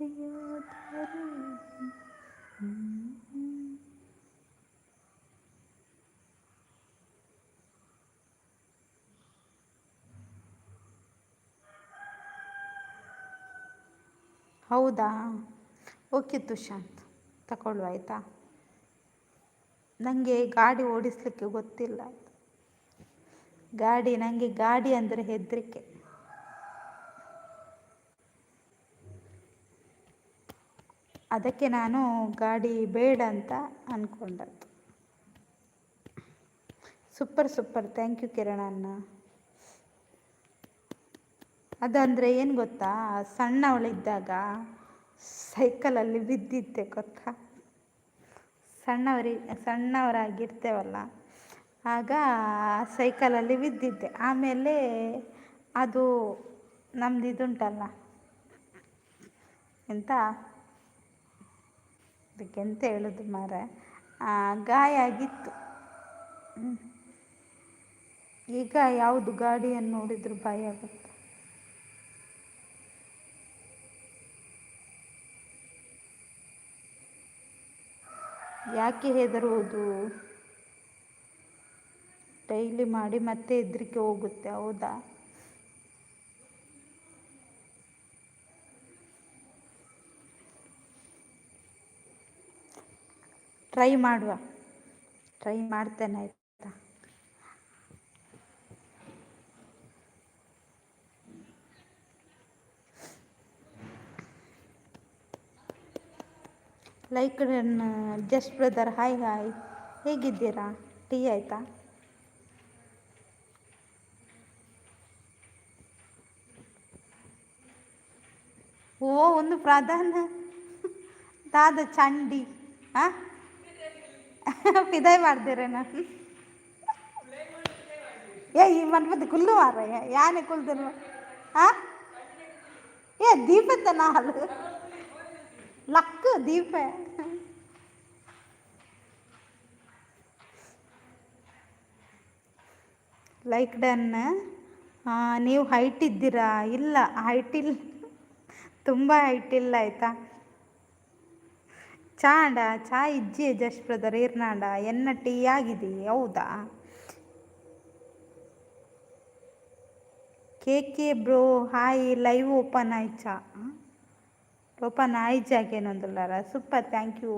ನಡೆಯೋದರು. ಹೌದಾ, ಓಕೆ ತುಷಾಂತ್, ತಗೊಳ್ಳು ಆಯಿತಾ. ನನಗೆ ಗಾಡಿ ಓಡಿಸ್ಲಿಕ್ಕೆ ಗೊತ್ತಿಲ್ಲ. ನನಗೆ ಗಾಡಿ ಅಂದರೆ ಹೆದರಿಕೆ. ಅದಕ್ಕೆ ನಾನು ಗಾಡಿ ಬೇಡ ಅಂತ ಅಂದ್ಕೊಂಡದ್ದು. ಸೂಪರ್, ಥ್ಯಾಂಕ್ ಯು ಕಿರಣಣ್ಣ. ಅದಂದರೆ ಏನು ಗೊತ್ತಾ, ಸಣ್ಣವಳಿದ್ದಾಗ ಸೈಕಲಲ್ಲಿ ಬಿದ್ದಿದ್ದೆ ಗೊತ್ತಾ. ಸಣ್ಣವರಾಗಿರ್ತೇವಲ್ಲ, ಆಗ ಸೈಕಲಲ್ಲಿ ಬಿದ್ದಿದ್ದೆ. ಆಮೇಲೆ ಅದು ನಮ್ದು ಇದುಂಟಲ್ಲ, ಅದಕ್ಕೆಂತ ಹೇಳೋದು ಮಾರೆ, ಗಾಯ ಆಗಿತ್ತು. ಈಗ ಯಾವುದು ಗಾಡಿಯನ್ನು ನೋಡಿದ್ರು ಭಯ ಆಗುತ್ತೆ. ಯಾಕೆ ಹೆದರುವುದು? ಡೈಲಿ ಮಾಡಿ ಮತ್ತೆ ಹೆದರಿಕೆ ಹೋಗುತ್ತೆ. ಹೌದಾ, ಟ್ರೈ ಮಾಡ್ತೇನೆ ಆಯಿತಾ. ಲೈಕ್ ಜಸ್ಟ್ ಬ್ರದರ್, ಹಾಯ್, ಹೇಗಿದ್ದೀರಾ? ಟೀ ಆಯಿತಾ? ಒಂದು ಪ್ರಧಾನ ದಾದ ಚಂಡಿ ಪಿದಾಯ್ ಮಾಡ್ದಿರೇನ? ಈ ಮನ್ಪದ ಕುಲ್ಲು ಮಾರಯ್ಯ, ಯಾನೆ ಕುಲ್ದರು ದೀಪದ ನಾಲ್ ಲಕ್ ದೀಪ. Like done. ನೀವು ಹೈಟ್ ಇದ್ದೀರಾ? ಇಲ್ಲ, ಹೈಟ್ ಇಲ್ಲ, ತುಂಬ ಹೈಟ್ ಇಲ್ಲ ಆಯಿತಾ. ಚಾ ಇಜ್ಜಿ ಜಸ್ಟ್ ಬ್ರದರ್ ಇರ್ನಾಡ ಎನ್ನ ಟೀ ಆಗಿದೆ. ಹೌದಾ, ಕೆ ಬ್ರೋ ಹಾಯ್. ಲೈವ್ ಓಪನ್ ಆಯ್ಚಾ? ಓಪನ್ ಆಯ್ಚಾಗೇನೊಂದುಲ್ಲಾರ. Super, thank you.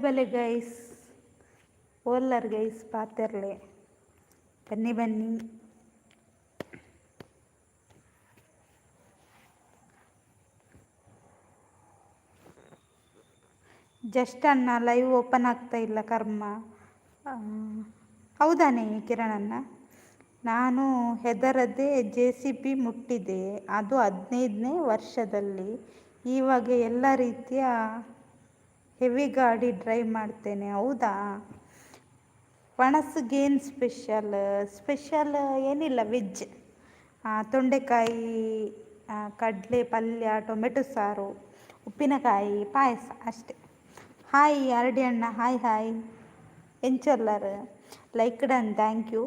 ಬಲೆ ಗೈಸ್, ಓಲ್ಲರ್ ಗೈಸ್, ಪಾತೆರ್ಲೆ ಬನ್ನಿ. ಜಸ್ಟ್ ಅನ್ನ ಲೈವ್ ಓಪನ್ ಆಗ್ತಾ ಇಲ್ಲ ಕರ್ಮ. ಹೌದಾನೇ ಕಿರಣಣ್ಣ? ನಾನು ಹೆದರದೆ JCB ಮುಟ್ಟಿದೆ, ಅದು 15ನೇ ವರ್ಷದಲ್ಲಿ. ಇವಾಗ ಎಲ್ಲ ರೀತಿಯ ಹೆವಿ ಗಾಡಿ ಡ್ರೈವ್ ಮಾಡ್ತೇನೆ. ಹೌದಾ, ಪಣಸ್ಗೇನು ಸ್ಪೆಷಲ್ ಏನಿಲ್ಲ, ವೆಜ್, ತೊಂಡೆಕಾಯಿ, ಕಡಲೆ ಪಲ್ಯ, ಟೊಮೆಟೊ ಸಾರು, ಉಪ್ಪಿನಕಾಯಿ, ಪಾಯಸ ಅಷ್ಟೆ. ಹಾಯ್ ಅರಡಿ ಅಣ್ಣ, ಹಾಯ್ ಎಂಚೊಲ್ಲರ್ ಲೈಕ್ ಡನ್, ಥ್ಯಾಂಕ್ ಯು.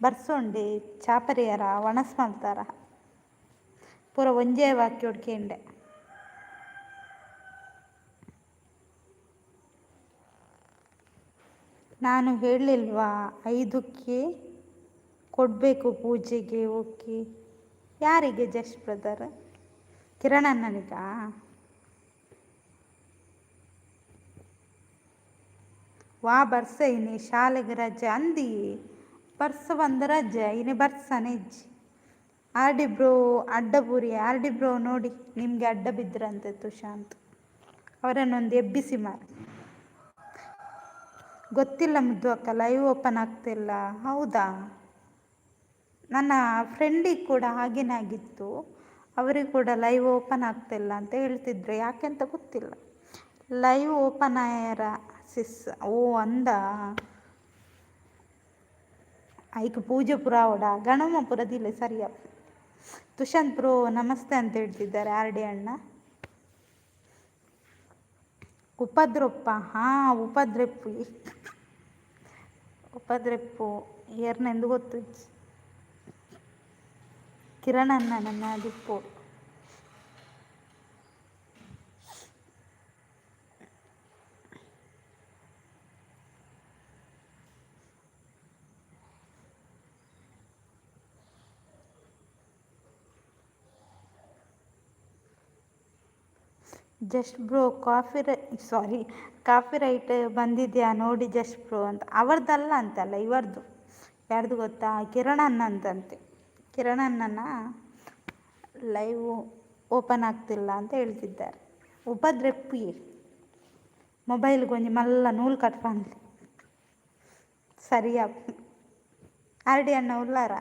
ಬರ್ಸೋಂಡಿ ಚಾಪರಿಯರ ವಣಸ್ ಮಾಡ್ತಾರ ಪೂರ ಒಂಜೇ ವಾಕ್ಯ ಹೊಡ್ಕೇಂಡೆ. ನಾನು ಹೇಳಿಲ್ವಾ 5ಕ್ಕೆ ಕೊಡಬೇಕು ಪೂಜೆಗೆ? ಓಕೆ, ಯಾರಿಗೆ? ಜಸ್ಟ್ ಬ್ರದರ್ ಕಿರಣಣ್ಣನಿಗ? ವಾ ಬರ್ಸ ಇನಿ ಶಾಲೆಗೆ ರಜೆ ಅಂದಿ ಬರ್ಸ ಬಂದ ರಜೆ ಇನಿ ಬರ್ಸನೆ ಇಜ್ಜಿ. RD ಬ್ರೋ ಅಡ್ಡಪುರಿ, RD ಬ್ರೋ ನೋಡಿ ನಿಮಗೆ ಅಡ್ಡ ಬಿದ್ರಂತೆ ತುಷಾಂತ್. ಅವರನ್ನೊಂದು ಎಬ್ಬಿಸಿ ಮಾರಿ. ಗೊತ್ತಿಲ್ಲ ಮುದ್ದು ಅಕ್ಕ, ಲೈವ್ ಓಪನ್ ಆಗ್ತಿಲ್ಲ. ಹೌದಾ, ನನ್ನ ಫ್ರೆಂಡಿಗೆ ಕೂಡ ಹಾಗೇನೇ ಆಗಿತ್ತು. ಅವರಿಗೆ ಕೂಡ ಲೈವ್ ಓಪನ್ ಆಗ್ತಿಲ್ಲ ಅಂತ ಹೇಳ್ತಿದ್ರು, ಯಾಕೆಂತ ಗೊತ್ತಿಲ್ಲ. ಲೈವ್ ಓಪನ್ ಆಯ್ಯಾರ ಸಿಸ್. ಅಂದ ಐಕ್ ಪೂಜೆ ಪುರ ಅವಡ ಗಣಮಪುರದಿಲ್ಲ ಸರಿಯ. ತುಷಾಂತ್ ಬ್ರೋ ನಮಸ್ತೆ ಅಂತ ಹೇಳ್ತಿದ್ದಾರೆ RD ಅಣ್ಣ. ಉಪದ್ರಪ್ಪ, ಉಪದ್ರೆಪ್ಪು ಏರ್ನೆಂದು ಗೊತ್ತು. ಕಿರಣನ್ನ ನನ್ನ ದಿಪ್ಪು. ಜಸ್ಟ್ ಬ್ರೋ ಕಾಫಿ ರೈಟ್ ಬಂದಿದ್ಯಾ ನೋಡಿ ಜಸ್ಟ್ ಬ್ರೋ ಅಂತ. ಅವ್ರದ್ದಲ್ಲ ಅಂತಲ್ಲ, ಇವ್ರದ್ದು. ಯಾರ್ದು ಗೊತ್ತಾ? ಕಿರಣಣ್ಣ ಅಂತಂತೆ. ಕಿರಣಣ್ಣನ ಲೈವ್ ಓಪನ್ ಆಗ್ತಿಲ್ಲ ಅಂತ ಹೇಳ್ತಿದ್ದಾರೆ. ಉಪದ್ರಪ್ಪಿ ಮೊಬೈಲ್ ಕೊಂಚ ಮಲ್ಲ ನೂಲು ಕಟ್ಪಂಡ್ಲಿ ಸರಿಯಾ. ಆರ್ಡಿ ಅಣ್ಣ ಉಲ್ಲಾರ,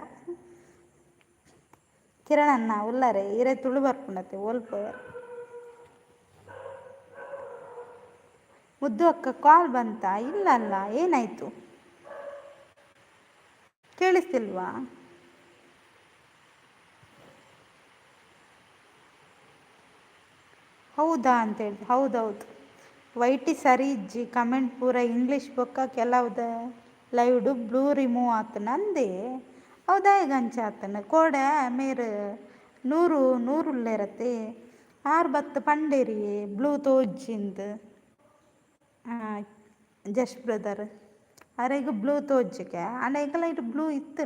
ಕಿರಣಣ್ಣ ಉಲ್ಲಾರೆ ಇರೇ ತುಳು ಬರ್ಕೊಂಡತ್ತೆ ಓಲ್ಪೋಯರ್. ಮುದ್ದು ಅಕ್ಕ ಕಾಲ್ ಬಂತಾ? ಇಲ್ಲ ಅಲ್ಲ, ಏನಾಯ್ತು ಕೇಳಿಸ್ತಿಲ್ವಾ? ಹೌದಾ ಅಂತೇಳಿ. ಹೌದೌದು ವೈಟಿ ಸರಿ ಇಜ್ಜಿ ಕಮೆಂಟ್ ಪೂರ ಇಂಗ್ಲೀಷ್ ಬೊಕ್ಕ ಕೆಲವ್ದ ಲೈವ್ಡು ಬ್ಲೂ ರಿಮೂವ್ ಆತು ನಂದೇ. ಹೌದಾಯ ಗಂಚ ಆತನ ಕೋಡೆ ಮೇರು ನೂರುಳ್ಳೇರತ್ತೆ ಆರು ಬತ್ತು ಪಂಡೇರಿ ಬ್ಲೂ ತೋಜ್ಜಿಂದು. ಜಸ್ಟ್ ಬ್ರದರ್ ಅರೆಗ ಬ್ಲೂ ತೋಜ್ಜಿಗೆ ಅನೆಗ ಲೈಟ್ ಬ್ಲೂ ಇತ್ತು.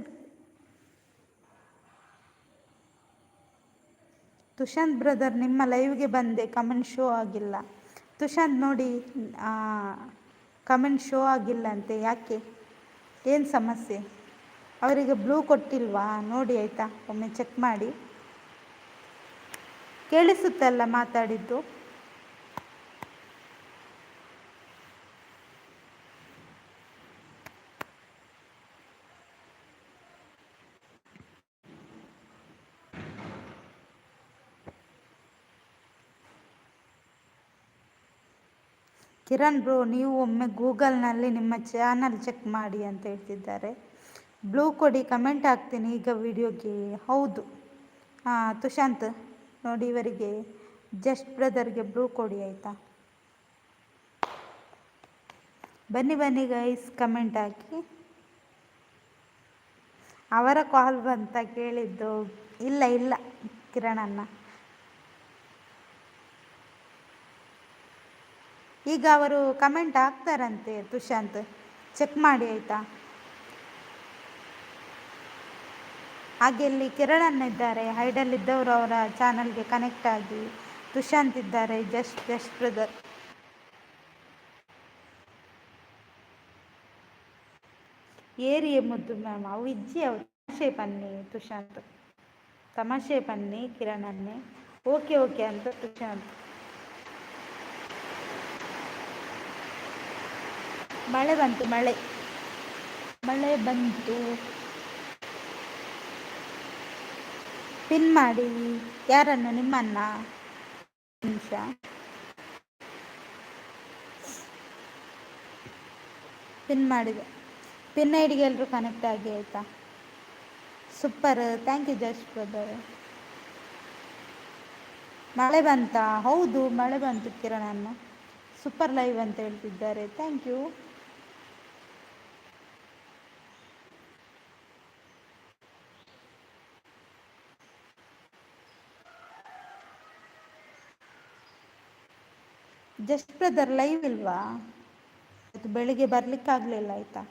ತುಷಾಂತ್ ಬ್ರದರ್ ನಿಮ್ಮ ಲೈವ್ಗೆ ಬಂದೆ, ಕಮೆಂಟ್ ಶೋ ಆಗಿಲ್ಲ. ತುಷಾಂತ್ ನೋಡಿ, ಕಮೆಂಟ್ ಶೋ ಆಗಿಲ್ಲ ಅಂತೆ, ಯಾಕೆ? ಏನು ಸಮಸ್ಯೆ? ಅವರಿಗೆ ಬ್ಲೂ ಕೊಟ್ಟಿಲ್ವಾ ನೋಡಿ ಆಯಿತಾ, ಒಮ್ಮೆ ಚೆಕ್ ಮಾಡಿ. ಕೇಳಿಸುತ್ತಲ್ಲ ಮಾತಾಡಿದ್ದು? ಕಿರಣ್ ಬ್ರೋ, ನೀವು ಒಮ್ಮೆ ಗೂಗಲ್ನಲ್ಲಿ ನಿಮ್ಮ ಚಾನಲ್ ಚೆಕ್ ಮಾಡಿ ಅಂತ ಹೇಳ್ತಿದ್ದಾರೆ. ಬ್ಲೂ ಕೊಡಿ, ಕಮೆಂಟ್ ಹಾಕ್ತೀನಿ ಈಗ ವಿಡಿಯೋಗೆ. ಹೌದು ತುಷಾಂತ್ ನೋಡಿ, ಇವರಿಗೆ ಜಸ್ಟ್ ಬ್ರದರ್ಗೆ ಬ್ಲೂ ಕೊಡಿ ಆಯಿತಾ. ಬನ್ನಿ ಬನ್ನಿ ಗೈಸ್, ಕಮೆಂಟ್ ಹಾಕಿ. ಅವರ ಕಾಲ್ ಬಂತ ಕೇಳಿದ್ದು? ಇಲ್ಲ ಇಲ್ಲ ಕಿರಣಣ್ಣ, ಈಗ ಅವರು ಕಮೆಂಟ್ ಹಾಕ್ತಾರಂತೆ. ತುಷಾಂತ್ ಚೆಕ್ ಮಾಡಿ ಆಯಿತಾ. ಹಾಗೆ ಇಲ್ಲಿ ಕಿರಣಣ್ಣ ಇದ್ದಾರೆ, ಹೈಡಲ್ಲಿದ್ದವರು ಅವರ ಚಾನಲ್ಗೆ ಕನೆಕ್ಟ್ ಆಗಿ. ತುಷಾಂತ್ ಇದ್ದಾರೆ, ಜಸ್ಟ್ ಬ್ರದರ್. ಏರಿಯೇ ಮುದ್ದು ಮ್ಯಾಮ್ ಅವು ಇಜ್ಜಿ, ಅವು ತಮಾಷೆ ಪನ್ನಿ ತುಷಾಂತ್, ತಮಾಷೆ ಪನ್ನಿ ಕಿರಣನ್ನೇ. ಓಕೆ ಅಂತ ತುಷಾಂತ್. ಮಳೆ ಬಂತು, ಮಳೆ ಬಂತು. ಪಿನ್ ಮಾಡಿ ಯಾರನ್ನು? ನಿಮ್ಮನ್ನ. ನಿಮಿಷ, ಪಿನ್ ಮಾಡಿದೆ. ಪಿನ್ ಐಡಿಗೆ ಎಲ್ಲರೂ ಕನೆಕ್ಟ್ ಆಗಿ ಆಯಿತಾ. Super, thank you just brother. ಮಳೆ ಬಂತಾ? ಹೌದು ಮಳೆ ಬಂತು ಕಿರಣಣ್ಣ. ಸೂಪರ್ ಲೈವ್ ಅಂತ ಹೇಳ್ತಿದ್ದಾರೆ, thank you. Just brother live ಇಲ್ವಾ? ಅದು ಬೆಳಿಗ್ಗೆ ಬರ್ಲಿಕ್ಕಾಗಲಿಲ್ಲ ಆಯಿತಾ,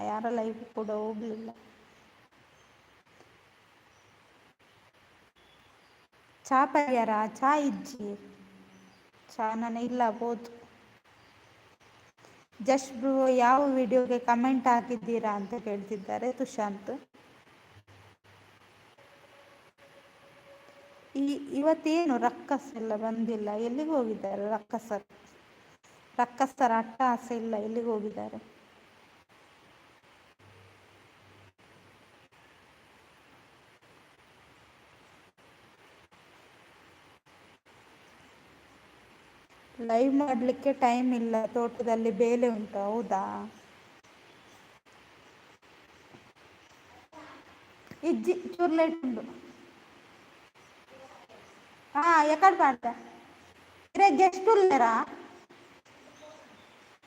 ಯಾರ ಲೈವ್ ಕೂಡ ಹೋಗಲಿಲ್ಲ. ಚಾ ಪರಿಯಾರ? ಚಾ ಇಜ್ಜಿ, ಚಾ ನಾನು ಇಲ್ಲ ಬೋದು. ಜಸ್ಟ್ ಬ್ರೋ ಯಾವ ವಿಡಿಯೋಗೆ ಕಮೆಂಟ್ ಹಾಕಿದ್ದೀರಾ ಅಂತ ಕೇಳ್ತಿದ್ದಾರೆ ತುಷಾಂತ್. ಇವತ್ತೇನು ರಕ್ಕಸ್ ಎಲ್ಲ ಬಂದಿಲ್ಲ, ಎಲ್ಲಿಗೆ ಹೋಗಿದ್ದಾರೆ ರಕ್ಕಸರ ಅಟ್ಟಹಾಸ ಇಲ್ಲ, ಎಲ್ಲಿಗೆ ಹೋಗಿದ್ದಾರೆ? ಲೈವ್ ಮಾಡಲಿಕ್ಕೆ ಟೈಮ್ ಇಲ್ಲ, ತೋಟದಲ್ಲಿ ಬೇಲೆ ಉಂಟು. ಹೌದಾ? ಇಜ್ಜಿ ಚೂರ್ಲೇಟ್ ಉಂಟು. ಎಕಡ್ ಮಾಡ್ತ ಇರೇ ಗೆಸ್ಟ್ ಉಳ್ಳೇರಾ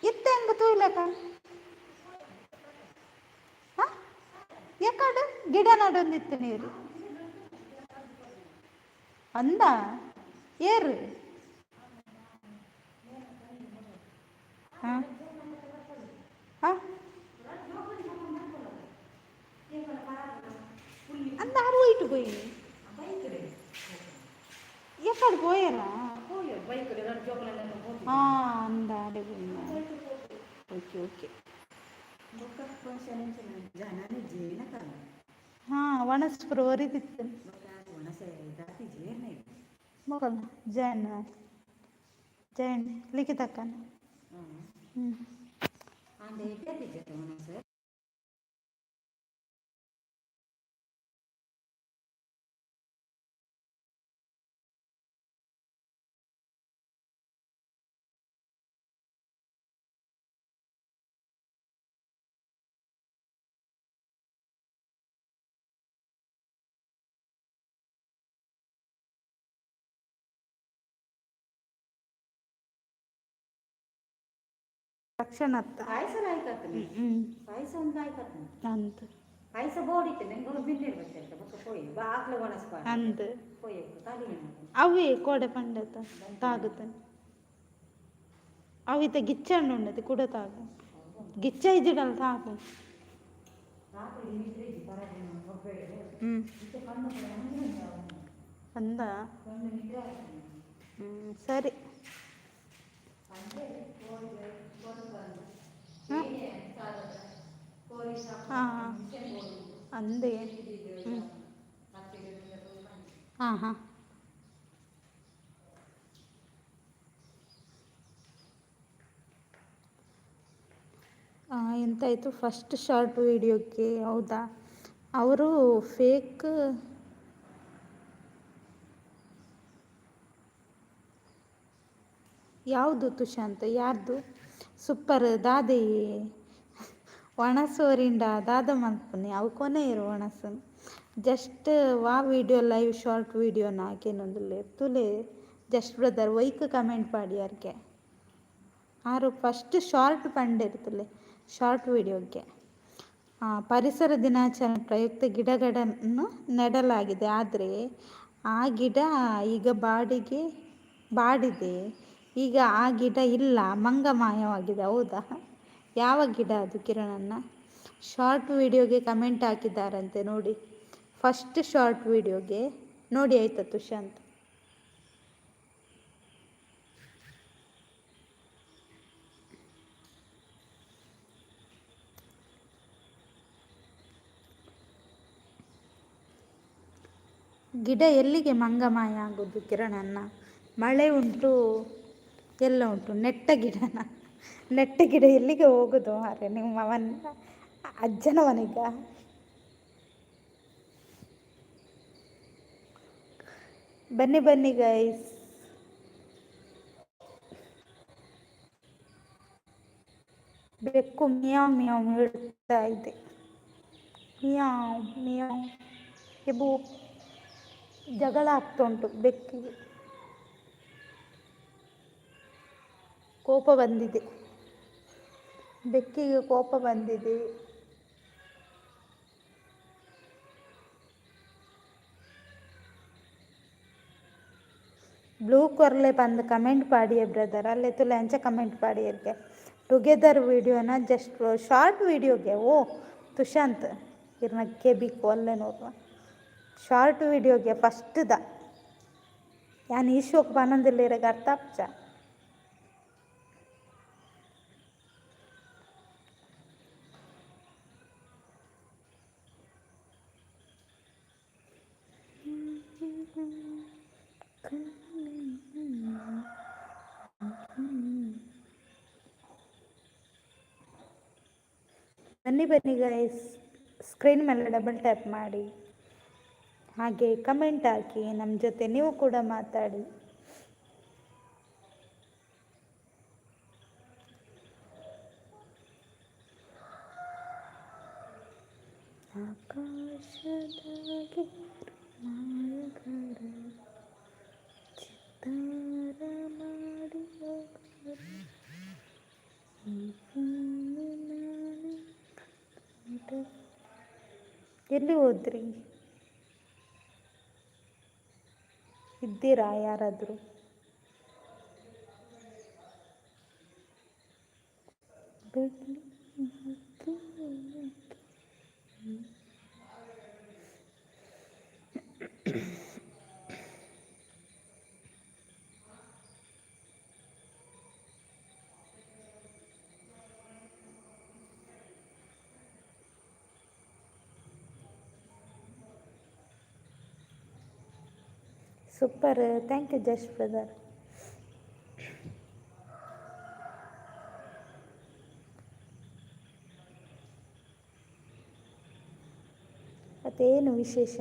ಇತ್ತ ಹೆಂಗ ತೂಯ್ಲಕ ಎಕಡ್ ಗಿಡ ನಡೊಂದಿತ್ತು ನೀರು ಅಂದ ಏರು ಹಾಂ ಹಾಂ அந்த ஆறு போயிட்டு போய் ఎక్కడ పోయారా அந்த ఆడే పోయినా ఓకే ఓకే हां वनस्पर वरिदिತ್ತು मगल जैन जैन लिखित अಕ್ಕನ रक्षण अत्त अंत अंत अवे कोडे पंडत तागत अవి గిచ్చండి ఉండదు కూడా తాగు గిచ్చ ఇజ్జడలు తాగు అందా సరే ಅಂದೆ ಹಾಂ ಹಾಂ ಎಂತಾಯಿತು ಫಸ್ಟ್ ಶಾರ್ಟ್ ವಿಡಿಯೋಕ್ಕೆ ಹೌದಾ ಅವರು ಫೇಕ್ ಯಾವುದು ತುಷಾಂತ್ ಯಾರ್ದು ಸೂಪರ್ ದಾದೆ ಒಣಸೋರಿಂಡ ದಾದ ಮಲ್ಪನೆ ಅವು ಕೊನೆ ಇರು ಒಣಸನ್ ಜಸ್ಟ್ ವಾ ವಿಡಿಯೋ ಲೈವ್ ಶಾರ್ಟ್ ವಿಡಿಯೋನ ಹಾಕೇನೊಂದುಲ್ಲೆ ತುಲೆ ಜಸ್ಟ್ ಬ್ರದರ್ ವೈಕ್ ಕಮೆಂಟ್ ಪಾಡಿ ಯಾರಿಗೆ ಆರು ಫಸ್ಟ್ ಶಾರ್ಟ್ ಪಂಡಿರ್ತಲೆ ಶಾರ್ಟ್ ವಿಡಿಯೋಗೆ ಪರಿಸರ ದಿನಾಚರಣೆ ಪ್ರಯುಕ್ತ ಗಿಡಗಳನ್ನು ನೆಡಲಾಗಿದೆ ಆದರೆ ಆ ಗಿಡ ಈಗ ಬಾಡಿದೆ ಈಗ ಆ ಗಿಡ ಇಲ್ಲ ಮಂಗಮಾಯವಾಗಿದೆ ಹೌದಾ ಯಾವ ಗಿಡ ಅದು ಕಿರಣನ್ನ ಶಾರ್ಟ್ ವಿಡಿಯೋಗೆ ಕಮೆಂಟ್ ಹಾಕಿದ್ದಾರಂತೆ ನೋಡಿ ಫಸ್ಟ್ ಶಾರ್ಟ್ ವಿಡಿಯೋಗೆ ನೋಡಿ ಆಯ್ತಾ ತುಷಾಂತ್ ಗಿಡ ಎಲ್ಲಿಗೆ ಮಂಗಮಾಯ ಆಗೋದು ಕಿರಣನ್ನ ಮಳೆ ಉಂಟು ಎಲ್ಲ ಉಂಟು ನೆಟ್ಟ ಗಿಡ ಎಲ್ಲಿಗೆ ಹೋಗೋದು ಮಾರೆ ನಿಮ್ಮ ಅಜ್ಜನ ಮನೆಗ ಬನ್ನಿ ಗೈಸ್ ಬೆಕ್ಕು ಮಿಯಾವ್ ಮಿಯಾವ್ ಹೇಳ್ತಾ ಇದೆ ಮಿಯಾವ್ ಮಿಯಾವ್ ಎಬು ಜಗಳ ಆಗ್ತಾ ಉಂಟು ಬೆಕ್ಕಿಗೆ ಕೋಪ ಬಂದಿದೆ ಬ್ಲೂ ಕೊರ್ಲೆ ಬಂದು ಕಮೆಂಟ್ ಪಾಡಿಯೇ ಬ್ರದರ್ ಅಲ್ಲೇ ತುಲೆ ಅಂಚೆ ಕಮೆಂಟ್ ಪಾಡಿಯರ್ಗೆ ಟುಗೆದರ್ ವಿಡಿಯೋನ ಜಸ್ಟ್ ಶಾರ್ಟ್ ವಿಡಿಯೋಗೆ ಓ ತುಷಾಂತ್ ಇರ್ನಕ್ಕೆ ಬಿಕ್ಕು ಅಲ್ಲೇ ನೋಡುವ ಶಾರ್ಟ್ ವಿಡಿಯೋಗೆ ಫಸ್ಟ್ದ ಯಾನ್ ಈಶೋಕ್ ಬನ್ನೊಂದಿಲ್ಲ ಇರಾಗ ಅರ್ಥ ಅಪ್ಚ ಬನ್ನಿ ಗೈಸ್ ಸ್ಕ್ರೀನ್ ಮೇಲೆ ಡಬಲ್ ಟ್ಯಾಪ್ ಮಾಡಿ ಹಾಗೆ ಕಮೆಂಟ್ ಹಾಕಿ ನಮ್ಮ ಜೊತೆ ನೀವು ಕೂಡ ಮಾತಾಡಿ ಆಕಾಶದಾಗೆ ಮಾಯಗಾರ ಚಿತ್ತಾರ ಮಾಡಿ ಎಲ್ಲಿ ಹೋದ್ರಿ ಇದ್ದೀರಾ ಯಾರಾದರೂ? Super, thank you just brother. ಮತ್ತೇನು ವಿಶೇಷ?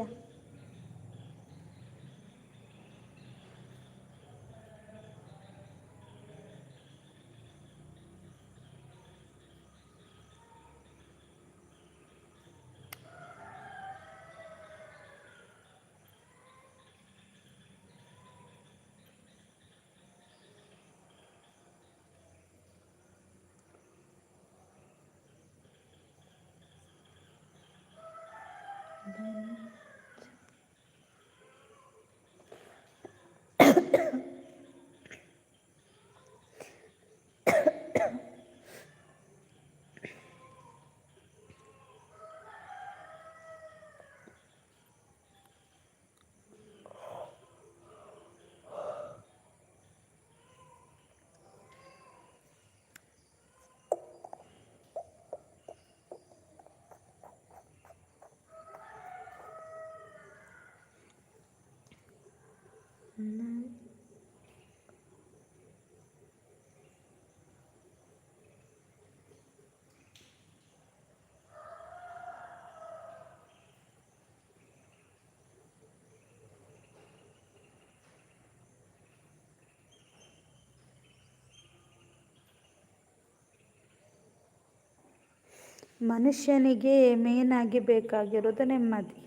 ಮನುಷ್ಯನಿಗೆ ಮೇನಾಗಿ ಬೇಕಾಗಿರೋದು ನೆಮ್ಮದಿ.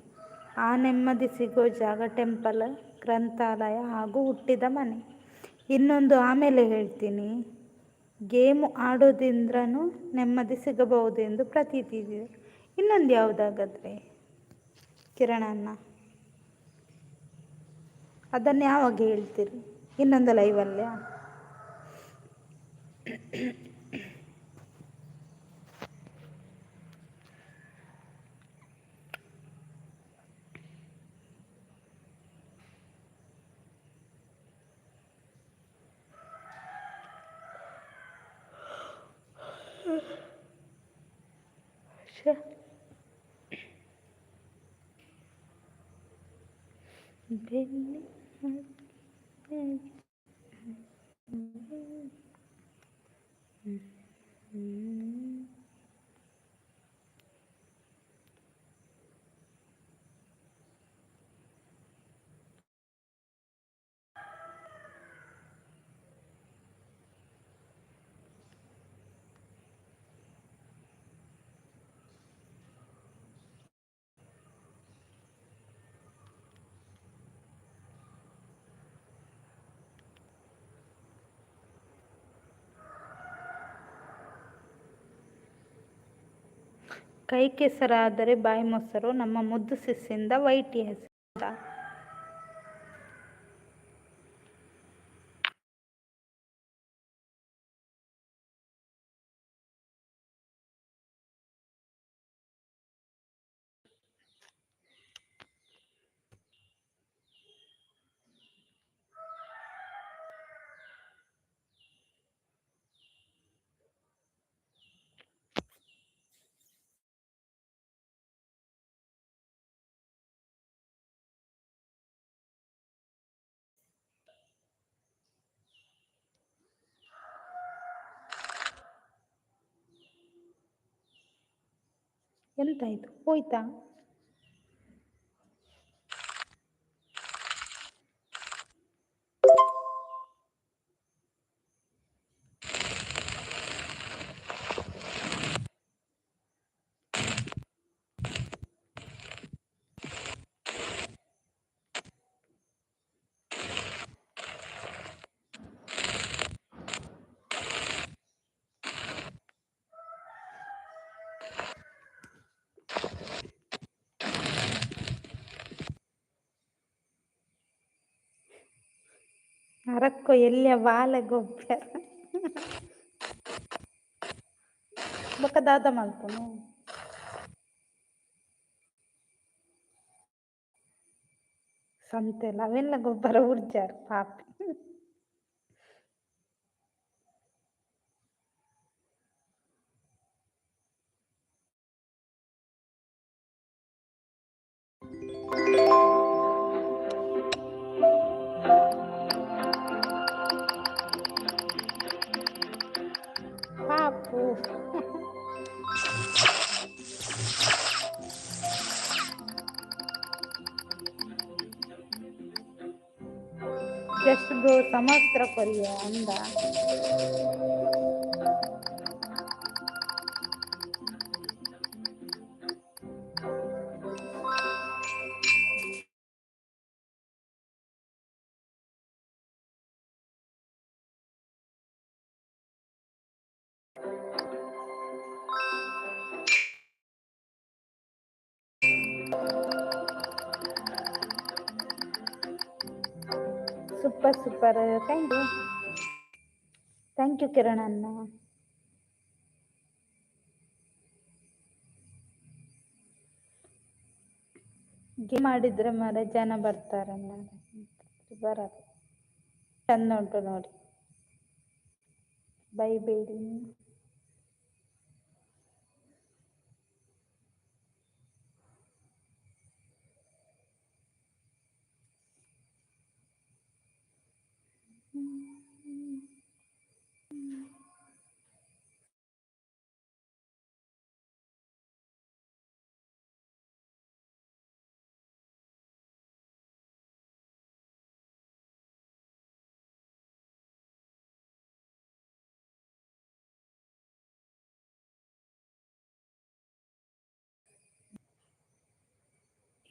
ಆ ನೆಮ್ಮದಿ ಸಿಗೋ ಜಾಗ ಟೆಂಪಲ್, ಗ್ರಂಥಾಲಯ ಹಾಗೂ ಹುಟ್ಟಿದ ಮನೆ. ಇನ್ನೊಂದು ಆಮೇಲೆ ಹೇಳ್ತೀನಿ. ಗೇಮು ಆಡೋದ್ರಿಂದನೂ ನೆಮ್ಮದಿ ಸಿಗಬಹುದು ಎಂದು ಪ್ರತೀತಿ ಇದೆ. ಇನ್ನೊಂದು ಯಾವುದಾಗಾದ್ರೆ ಕಿರಣಣ್ಣ, ಅದನ್ನು ಯಾವಾಗ ಹೇಳ್ತೀರಿ? ಇನ್ನೊಂದು ಲೈವಲ್ಲೇ? ಬೆನ್ನಿ ಕೈ ಕೆಸರಾದರೆ ಬಾಯಿ ಮೊಸರು. ನಮ್ಮ ಮುದ್ದು ಸಿಸ್ಸಿಂದ ವೈಟಿ ಹೆಸರ. ಎಂತಾಯ್ತು, ಹೋಯ್ತಾ? ರಕ್ಕೋ ಎಲ್ಲಿಯ ಬಾಲ ಗೊಬ್ಬರ ಬೊಕ್ಕ ದಾದ ಮಲ್ಪನು ಸಂತೆಲ್ಲ ಅವೆಲ್ಲ ಗೊಬ್ಬರ ಉರ್ಜಾರ ಪಾಪಿ. ಪಾಪು ಜಸ್ಟ್ ಗೋ ಸಮಸ್ತ್ರ ಕೊರಿಯ ಅಂದ super super thank you Kiran ಅಣ್ಣ. ಗೇಮ್ ಮಾಡಿದ್ರೆ ಮಾರ ಜನ ಬರ್ತಾರೆ ಬರಲ್ಲ. ಚಂದ ಉಂಟು ನೋಡಿ, ಬೈಬೇಡಿ.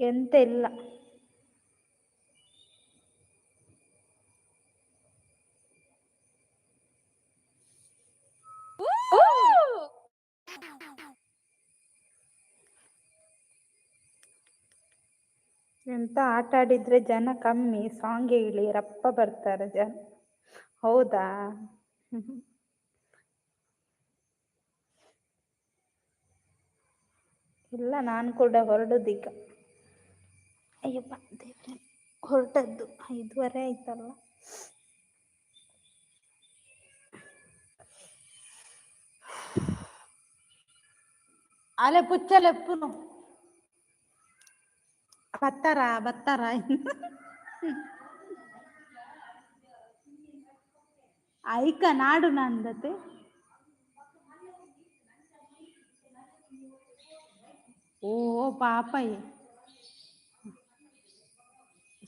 ಎಂತ ಇಲ್ಲ, ಎಂತ ಆಟ ಆಡಿದ್ರೆ ಜನ ಕಮ್ಮಿ, ಸಾಂಗ್ ಹೇಳಿ ರಪ್ಪ ಬರ್ತಾರೆ ಜನ. ಹೌದಾ ಇಲ್ಲ, ನಾನು ಕೂಡ ಹೊರಡುದೀಗ. ಅಯ್ಯಪ್ಪ ದೇವ್ರೆ, ಹೊರಟದ್ದು 5:30 ಆಯ್ತಲ್ಲ. ಅಲೆ ಪುಚ್ಚಲೆಪ್ಪುನು ಬತ್ತಾರ ಐಕ ನಾಡು ನಂದತೆ ಓ ಪಾಪಯ್ಯ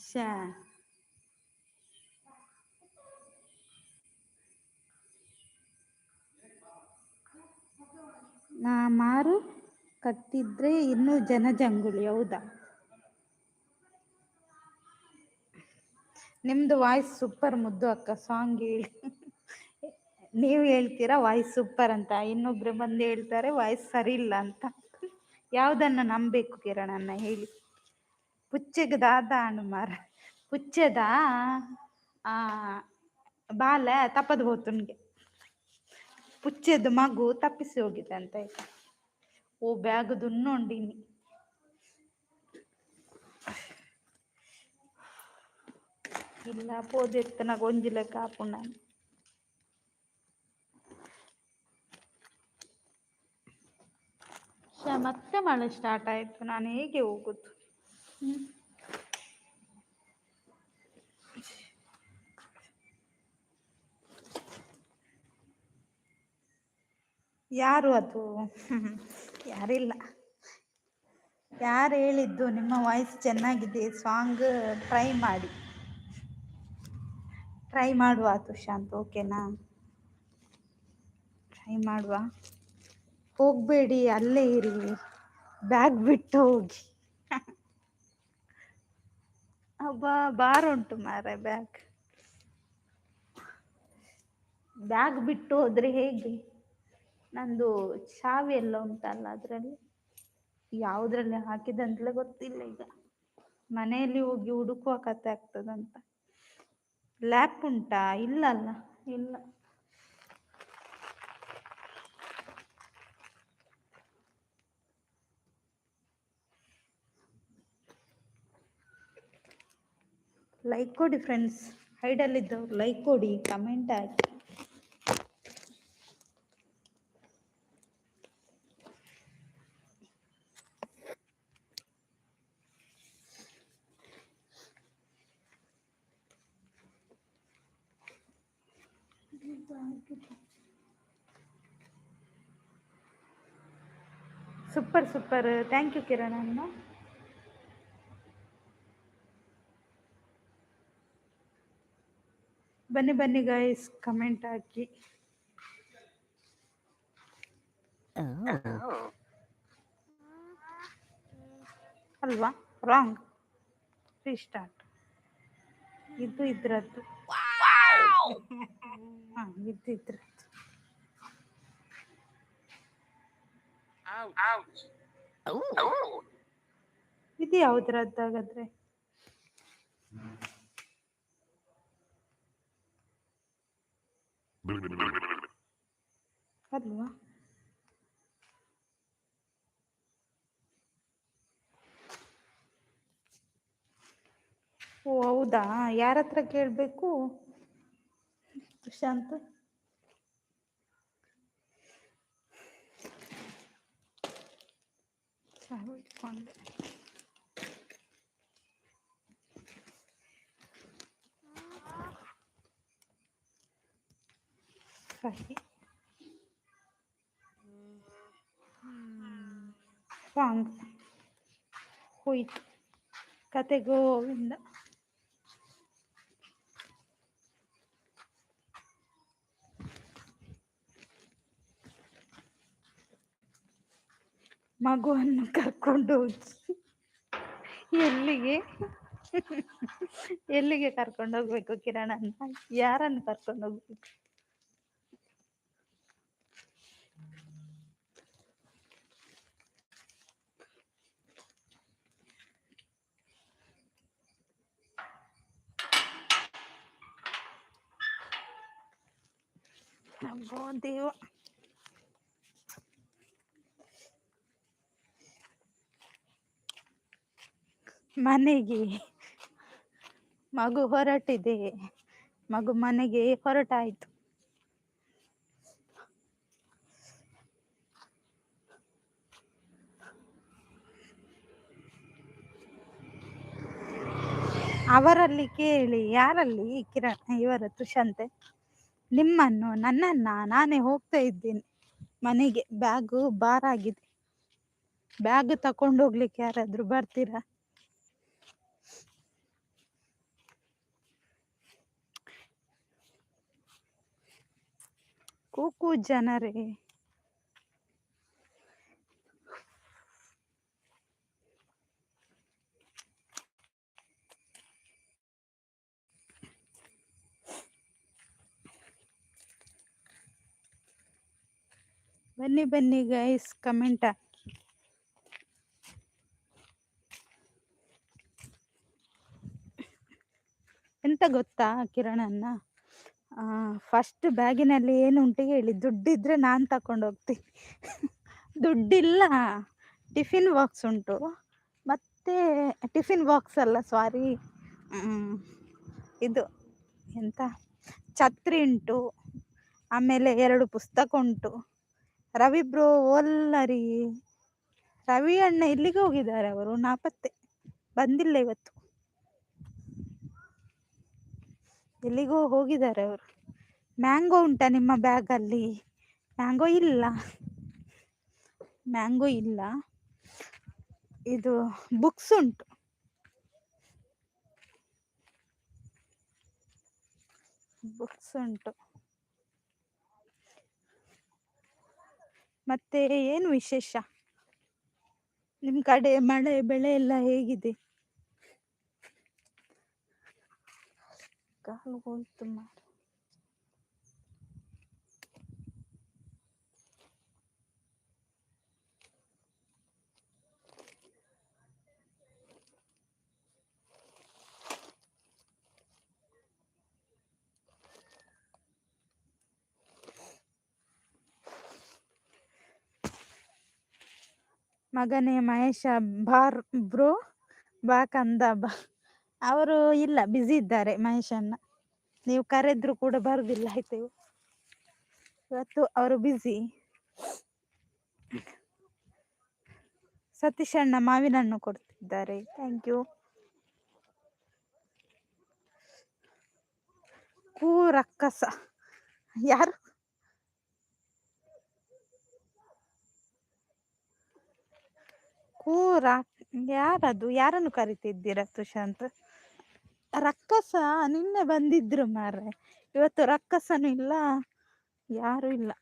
ಶಾ ನಾ ಮಾರು ಕಟ್ಟಿದ್ರೆ ಇನ್ನೂ ಜಂಗುಳಿ. ಹೌದಾ, ನಿಮ್ದು ವಾಯ್ಸ್ ಸೂಪರ್ ಮುದ್ದು ಅಕ್ಕ, ಸಾಂಗ್ ಹೇಳಿ. ನೀವು ಹೇಳ್ತೀರಾ ವಾಯ್ಸ್ ಸೂಪರ್ ಅಂತ, ಇನ್ನೊಬ್ರು ಬಂದು ಹೇಳ್ತಾರೆ ವಾಯ್ಸ್ ಸರಿ ಇಲ್ಲ ಅಂತ. ಯಾವ್ದನ್ನ ನಂಬೇಕು ಕಿರಣನ್ನ ಹೇಳಿ? ಪುಚ್ಚೆಗೆ ದಾದ ಅಣ್ಣು ಮಾರ ಪುಚ್ಚೆದ ಬಾಲ ತಪ್ಪದು ಹೋತುನ್ಗೆ, ಪುಚ್ಚೆದು ಮಗು ತಪ್ಪಿಸಿ ಹೋಗಿದೆ ಅಂತ ಆಯ್ತಾ. ಓ ಬ್ಯಾಗ್ ದುನ್ನೊಂಡಿನಿ. ಇಲ್ಲ ಪೋದೆತ್ತ ನಾ ಗೊಂಜಿಲ ಕಾಪುನ. ಮತ್ತೆ ಮಳೆ ಸ್ಟಾರ್ಟ್ ಆಯ್ತು, ನಾನು ಹೇಗೆ ಹೋಗುದು? ಯಾರು ಅದು? ಯಾರಿಲ್ಲ. ಯಾರು ಹೇಳಿದ್ದು ನಿಮ್ಮ ವಾಯ್ಸ್ ಚೆನ್ನಾಗಿದೆ, ಸಾಂಗ್ ಟ್ರೈ ಮಾಡುವ ತುಷಾಂತ್, ಓಕೆನಾ? ಟ್ರೈ ಮಾಡುವ. ಹೋಗ್ಬೇಡಿ, ಅಲ್ಲೇ ಇರಿ, ಬ್ಯಾಗ್ ಬಿಟ್ಟು ಹೋಗಿ. ಅಬ್ಬಾ ಬಾರ್ ಉಂಟು ಮಾರೆ ಬ್ಯಾಗ್ ಬಿಟ್ಟು ಹೋದ್ರೆ ಹೇಗೆ? ನಂದು ಚಾವಿ ಎಲ್ಲ ಉಂಟಲ್ಲ ಅದರಲ್ಲಿ, ಯಾವುದ್ರಲ್ಲಿ ಹಾಕಿದಂತಲೇ ಗೊತ್ತಿಲ್ಲ ಈಗ. ಮನೆಯಲ್ಲಿ ಹೋಗಿ ಹುಡುಕುವ ಕತೆ ಆಗ್ತದಂತ. ಲ್ಯಾಪ್ ಉಂಟಾ? ಇಲ್ಲ ಅಲ್ಲ, ಇಲ್ಲ. ಲೈಕ್ ಕೊಡಿ ಫ್ರೆಂಡ್ಸ್, ಹೈಡಲ್ಲಿದ್ದವ್ರು ಲೈಕ್ ಕೊಡಿ, ಕಮೆಂಟ್ ಹಾಕಿ. Super super, thank you Kiran ಅಣ್ಣ. ಬನ್ನಿ ಬನ್ನಿ ಗೈಸ್, ಕಮೆಂಟ್ ಹಾಕಿ. ಅಲ್ವಾ? ರಾಂಗ್. ರೀಸ್ಟಾರ್ಟ್. ಇದು ಇದ್ರದ್ದು. ಹಾಂ, ಇದು ಇದ್ರದ್ದು. ಇದು ಯಾವುದ್ರದ್ದು ಹಾಗಾದ್ರೆ? ಅಲ್ವಾ? ಓ ಹೌದಾ, ಯಾರ ಹತ್ರ ಕೇಳಬೇಕು ಸುಶಾಂತ್? ಇಟ್ಕೊಂಡೆ. ಸರಿ, ರಾಂಗ್. ಹೋಯ್ತು ಕತೆ ಗೋವಿಂದ. ಮಗುವನ್ನು ಕರ್ಕೊಂಡು ಹೋಗಿ ಎಲ್ಲಿಗೆ? ಎಲ್ಲಿಗೆ ಕರ್ಕೊಂಡು ಹೋಗ್ಬೇಕು ಕಿರಣನ್ನ? ಯಾರನ್ನು ಕರ್ಕೊಂಡು ಹೋಗ್ಬೇಕು? ಅಬ್ಬೋ ದೇವ. ಮನೆಗೆ ಮಗು ಹೊರಟಿದೆ, ಮಗು ಮನೆಗೆ ಹೊರಟಾಯ್ತು. ಅವರಲ್ಲಿ ಕೇಳಿ, ಯಾರಲ್ಲಿ ಕಿರಣ್? ಇವರ ತುಷಂತೆ ನಿಮ್ಮನ್ನು, ನನ್ನನ್ನ? ನಾನೇ ಹೋಗ್ತಾ ಇದ್ದೀನಿ ಮನೆಗೆ. ಬ್ಯಾಗು ಭಾರ ಆಗಿದೆ, ಬ್ಯಾಗ್ ತಕೊಂಡು ಹೋಗ್ಲಿಕ್ಕೆ ಯಾರಾದ್ರೂ ಬರ್ತೀರಾ? ಕೂಕು ಜನರೇ. ಬನ್ನಿ ಬನ್ನಿ ಗೈಸ್, ಕಮೆಂಟ್ ಹಾಕಿ. ಎಂತ ಗೊತ್ತಾ ಕಿರಣನ್ನ? ಫಸ್ಟ್ ಬ್ಯಾಗಿನಲ್ಲಿ ಏನು ಉಂಟು ಹೇಳಿ, ದುಡ್ಡಿದ್ರೆ ನಾನು ತಕೊಂಡು ಹೋಗ್ತೀನಿ. ದುಡ್ಡಿಲ್ಲ, ಟಿಫಿನ್ ಬಾಕ್ಸ್ ಉಂಟು, ಮತ್ತೆ ಟಿಫಿನ್ ಬಾಕ್ಸ್ ಅಲ್ಲ, ಸಾರಿ, ಇದು ಎಂತ, ಛತ್ರಿ ಉಂಟು, ಆಮೇಲೆ 2 ಪುಸ್ತಕ ಉಂಟು. ರವಿ ಬ್ರೋ ಒಲ್ಲರಿ, ರವಿ ಅಣ್ಣ ಎಲ್ಲಿಗೆ ಹೋಗಿದ್ದಾರೆ? ಅವರು ನಾಪತ್ತೆ, ಬಂದಿಲ್ಲ ಇವತ್ತು, ಎಲ್ಲಿಗೋ ಹೋಗಿದ್ದಾರೆ ಅವರು. ಮ್ಯಾಂಗೋ ಉಂಟಾ ನಿಮ್ಮ ಬ್ಯಾಗಲ್ಲಿ? ಮ್ಯಾಂಗೋ ಇಲ್ಲ, ಮ್ಯಾಂಗೋ ಇಲ್ಲ. ಇದು ಬುಕ್ಸ್ ಉಂಟು, ಬುಕ್ಸ್ ಉಂಟು. ಮತ್ತೆ ಏನು ವಿಶೇಷ? ನಿಮ್ಮ ಕಡೆ ಮಳೆ ಬೆಳೆ ಎಲ್ಲ ಹೇಗಿದೆ? ಕಾಲು ಹೋಯ್ತು ಮಾರ. ಮಗನೇ ಮಹೇಶ ಬಾರ್ ಬ್ರೋ ಬಾ ಕಂದ ಬಾ. ಅವರು ಇಲ್ಲ ಬ್ಯುಸಿ ಇದ್ದಾರೆ ಮಹೇಶಣ್ಣ. ನೀವು ಕರೆದ್ರು ಕೂಡ ಬರುದಿಲ್ಲ ಆಯ್ತು. ಇವತ್ತು ಅವರು ಬ್ಯುಸಿ. ಸತೀಶ್ ಅಣ್ಣ ಮಾವಿನ ಹಣ್ಣು ಕೊಡ್ತಿದ್ದಾರೆ, ಥ್ಯಾಂಕ್ ಯು. ಕೂ ರಕ್ಕಸ ಯಾರು? ಕೂರ ಯಾರದು? ಯಾರನ್ನು ಕರಿತಿದ್ದೀರಾ ತುಷಾಂತ್? ರಕ್ಕಸ ನಿನ್ನೆ ಬಂದಿದ್ರು ಮಾರ್ರೆ, ಇವತ್ತು ರಕ್ಕಸನು ಇಲ್ಲ ಯಾರು ಇಲ್ಲ.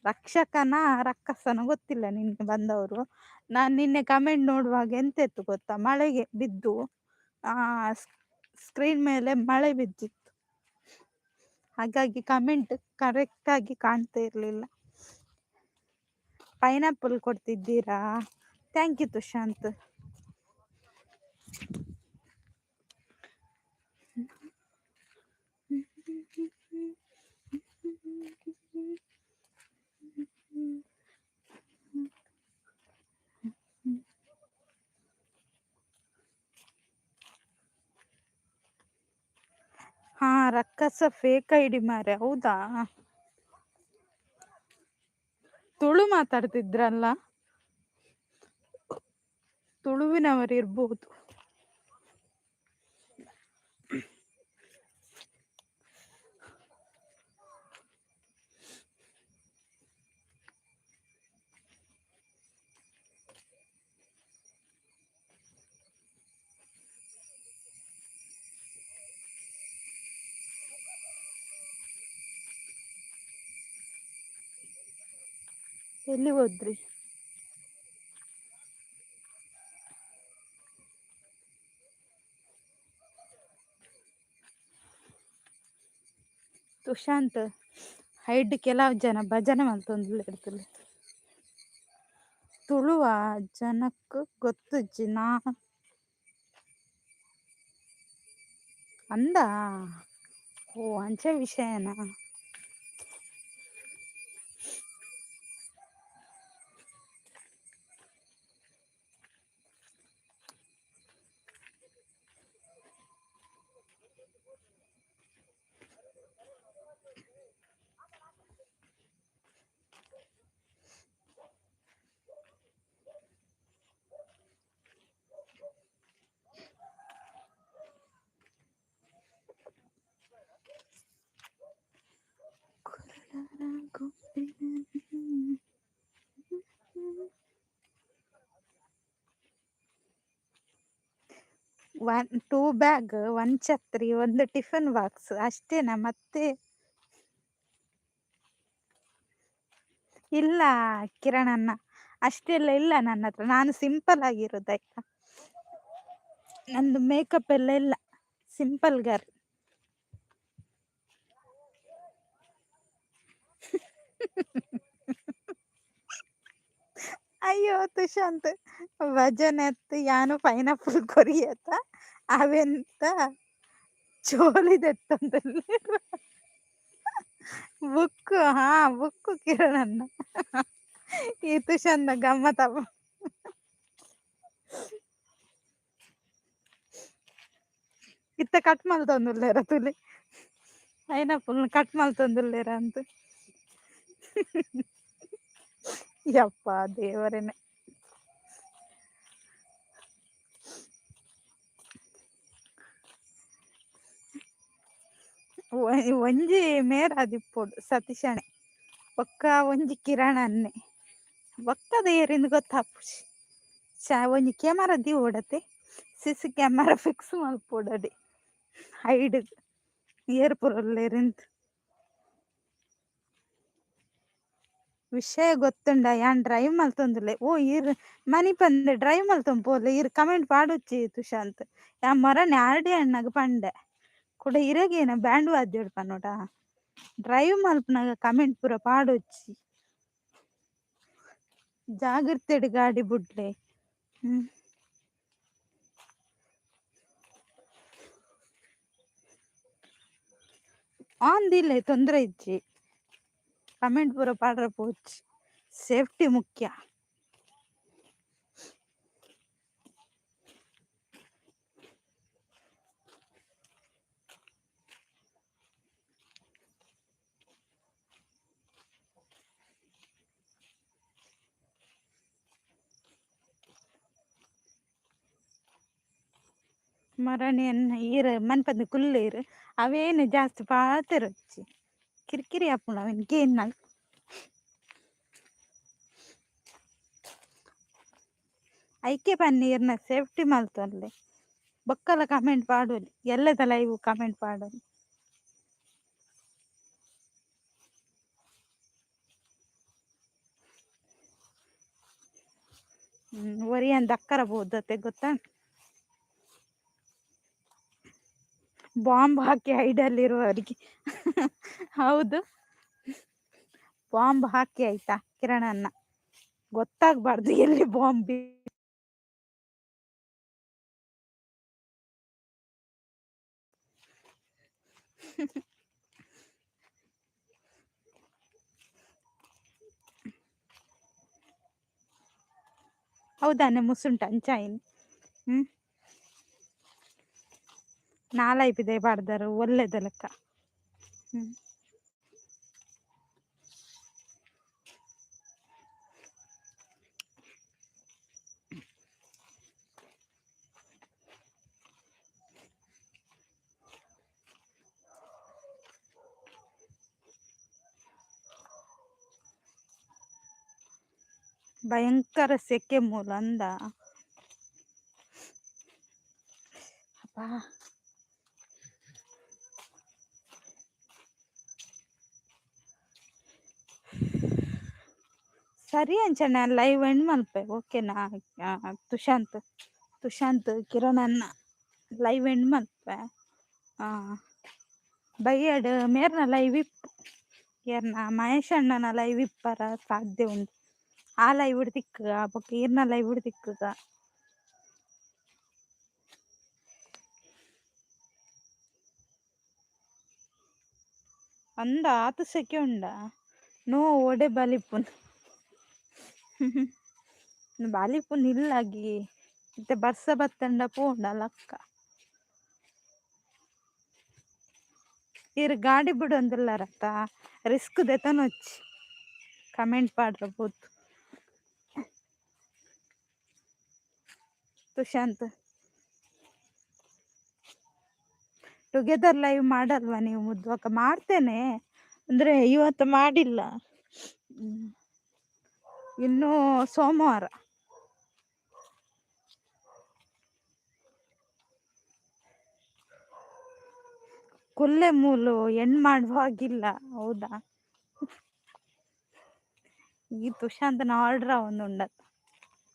ರಕ್ಷಕನ ರಕ್ಕಸನ ಗೊತ್ತಿಲ್ಲ ನಿನ್ನೆ ಬಂದವರು. ನಾನು ನಿನ್ನೆ ಕಮೆಂಟ್ ನೋಡುವಾಗ ಎಂತೆತ್ತು ಗೊತ್ತಾ, ಮಳೆಗೆ ಬಿದ್ದು ಸ್ಕ್ರೀನ್ ಮೇಲೆ ಮಳೆ ಬಿದ್ದಿತ್ತು, ಹಾಗಾಗಿ ಕಮೆಂಟ್ ಕರೆಕ್ಟ್ ಆಗಿ ಕಾಣ್ತಾ ಇರ್ಲಿಲ್ಲ. ಪೈನಾಪಲ್ ಕೊಡ್ತಿದ್ದೀರಾ? Thank you Tushant. ಹಾ ರಕ್ಕಸ ಫೇಕ್ ಐಡಿ ಮಾರೆ. ಹೌದಾ? ತುಳು ಮಾತಾಡ್ತಿದ್ರಲ್ಲ, ತುಳುವಿನವರು ಇರ್ಬೋದು. ಎಲ್ಲಿ ಹೋದ್ರಿ? ತುಷಾಂತ್ ಹೈಡ್ ಕೆಲವು ಜನ ಭಜನೆ ಮಲ್ತೊಂದುಲ್ಲೆ ಇರ್ತದೆ. ತುಳುವ ಜನಕ್ಕೆ ಗೊತ್ತಜ್ಜಿ ನಾ ಅಂದ. ಓ ಅಂಚೆ ವಿಷಯನಾ? ಟೂ ಬ್ಯಾಗ್, ಒಂದು ಛತ್ರಿ, ಒಂದು ಟಿಫನ್ ಬಾಕ್ಸ್ ಅಷ್ಟೇನಾ ಮತ್ತೆ? ಇಲ್ಲ ಕಿರಣನ್ನ, ಅಷ್ಟೆಲ್ಲ ಇಲ್ಲ ನನ್ನ ಹತ್ರ. ನಾನು ಸಿಂಪಲ್ ಆಗಿರೋದಾಯ್ತಾ, ನಂದು ಮೇಕಪ್ ಎಲ್ಲ ಇಲ್ಲ, ಸಿಂಪಲ್ ಗರ್. ಅಯ್ಯೋ ತುಷಾಂತ್, ಭಜನೆ ಅತ್ತು ಯಾನು ಪೈನಾಪಲ್ ಕೊರಿಯತ್ತ ಅವೆಂತ ಚೋಲಿದೆತ್ತಂದಲ್ಲಿ ಬುಕ್ಕು. ಹಾ ಬುಕ್ಕು ಕಿರಣನ್ನ. ಈ ತುಷಾಂತ್ ಗಮ್ಮತ್ತವ. ಇತ್ತ ಕಟ್ ಮಲ್ತೊಂದುಲ್ಲೇರ ತುಲಿ ಪೈನಾಪಲ್ ಕಟ್ ಮಲ್ತೊಂದುಲ್ಲೇರ ಅಂತ. ಯಪ್ಪ ದೇವರೇನೆ. ಒಂಜಿ ಮೇರಾದಿಪ್ಪೊಡು ಸತೀಶಾಣೆ ಒಕ್ಕ ಒಂಜಿ ಕಿರಣನ್ನೆ ಒಕ್ಕದ ಏರಿಂದ ಗೊತ್ತಾಪುಜಿ. ಒಂಜಿ ಕ್ಯಾಮರಾ ದಿ ಓಡತೆ ಸಿಸಿ ಕ್ಯಾಮರಾ ಫಿಕ್ಸ್ ಮಲ್ಪೊಡಡೆ ಹೈಡ್ ಏರ್ ಪುರಲ್ಲೇರಿಂತ. ವಿಷಯ ಗೊತ್ತುಂಡ ಯಾನ್ ಡ್ರೈವ್ ಮಲ್ತೊಂದುಲ್ಲೆ. ಓ ಇರ್ ಮನಿ ಪಂದೆ ಡ್ರೈವ್ ಮಲ್ತೊಂದು ಇರ್ ಕಮೆಂಟ್ ಪಾಡೊಚ್ಚಿ ತುಷಾಂತ್. ಯಾ ಮೊರನೆ ಆರ್ಡಿ ಅಣ್ಣಗ್ ಪಂಡೆ ಕೂಡ ಇರಗೇನ ಬ್ಯಾಂಡ್ ವಾದ್ಯೋಡ್ ಪನ್ನೋಡ ಡ್ರೈವ್ ಮಲ್ಪನಾಗ ಕಮೆಂಟ್ ಪೂರ ಪಾಡೊಚ್ಚಿ. ಜಾಗ್ರತೆಡ್ ಗಾಡಿ ಬುಡ್ಲೆ. ಆನ್ ದಿಲ್ಲೆ ತೊಂದ್ರೆ ಇಜ್ಜಿ. ಕಮೆಂಟ್ ಪೂರ ಪಾಡ್ರೆ ಪೋಚ್. ಸೇಫ್ಟಿ ಮುಖ್ಯ. ಮರಣಿಯನ್ನ ಈರ ಮನ್ಪಂದು ಕುಲ್ಲೇರು ಅವೇನು ಜಾಸ್ತಿ ಪಾತೆರೊಚ್ಚಿ ಕಿರಿಕಿರಿ ಆಪುಂಡು ಅವನಿಗೆ ಏನ ಐಕೆ ಪನ್ನೀರ್ನ ಸೇಫ್ಟಿ ಮಲ್ತೊನ್ಲೆ ಬೊಕ್ಕಲ ಕಮೆಂಟ್ ಪಾಡೋಲಿ ಎಲ್ಲದ ಲೈವ್ ಕಮೆಂಟ್ ಪಾಡೋಲಿ. ಒರಿಯನ್ ದಕ್ಕರ ಬೋದತ್ತೆ ಗೊತ್ತಾ. ಬಾಂಬ್ ಹಾಕಿ ಹೈಡಲ್ಲಿರುವವರಿಗೆ ಹೌದು ಬಾಂಬ್ ಹಾಕಿ ಆಯ್ತಾ ಕಿರಣನ್ನ ಗೊತ್ತಾಗ್ಬಾರ್ದು ಎಲ್ಲಿ ಬಾಂಬ್. ಹೌದಾನೆ ಮುಸುಂಟ ಅಂಚಾಯಿನ್ ನಾಲೈಪಿದೆ ಪಾಡ್ದಾರು ಒಳ್ಳೆದ ಲೆಕ್ಕ. ಭಯಂಕರ ಸೆಕೆ ಮೂಲ ಅಂದ ಅಪ್ಪ. ಸರಿ ಅಂಚನೆ ಲೈವ್ ಎಂಡ್ ಮಲ್ಪೆ ಓಕೆನಾ. ತುಷಾಂತ್ ಕಿರಣನ್ನ ಲೈವ್ ಎಂಡ್ ಮಲ್ಪೆ ಬೈಯಡ್ ಮೇರ್ನ ಲೈವ್ ಇಪ್ಪು ಏರ್ನ ಮಹೇಶ್ ಅಣ್ಣನ ಲೈವ್ ಇಪ್ಪರ ಸಾಧ್ಯ ಉಂಟು. ಆ ಲೈವ್ ತಿಕ್ಕಗ ಬೊಕ್ಕ ಈರ್ನ ಲೈವ್ ತಿಕ್ಕಗ ಅಂದ ಆತು ಸೆಕೆ ಉಂಡ ನೋ ಒಡೆ ಬಲಿಪುನ್ ಬಾಲಿಪುನ್ ಇಲ್ಲಾಗಿ ಮತ್ತೆ ಬರ್ಸ ಬತ್ತಂಡ ಪೋಂಡ ಲಕ್ಕ ಇರ್ ಗಾಡಿ ಬಿಡೊಂದಿಲ್ಲಾರತ್ತ ರಿಸ್ಕ್ ದೆತನೊಚ್ಚಿ ಕಮೆಂಟ್ ಪಾಡ್ರ ಬೋದು. ತುಷಾಂತ್ ಟುಗೆದರ್ ಲೈವ್ ಮಾಡಲ್ವಾ ನೀವು ಮುದ್ವಕ. ಮಾಡ್ತೇನೆ ಅಂದ್ರೆ ಇವತ್ತು ಮಾಡಿಲ್ಲ, ಇನ್ನು ಸೋಮವಾರ. ಕೊಲ್ಲೆ ಮೂಲು ಹೆಣ್ ಮಾಡುವಾಗಿಲ್ಲ ಹೌದಾ. ಈ ತುಷಾಂತನ ಆರ್ಡ್ರ ಒಂದು ಉಂಡತ್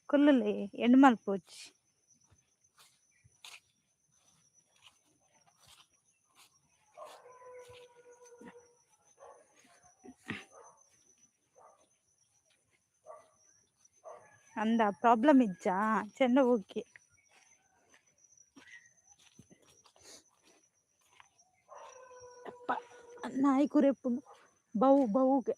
ಕೊಲ್ಲುಲೆ ಹೆಣ್ಣು ಮಲ್ಪೋಚಿ. ಅಂದ ಪ್ರಾಬ್ಲಮ್ ಇಜ್ಜಾ ಚೆಂದ ಹೋಗಿ ನಾಯಿ ಕುರೆಪು ಬೌಗೆ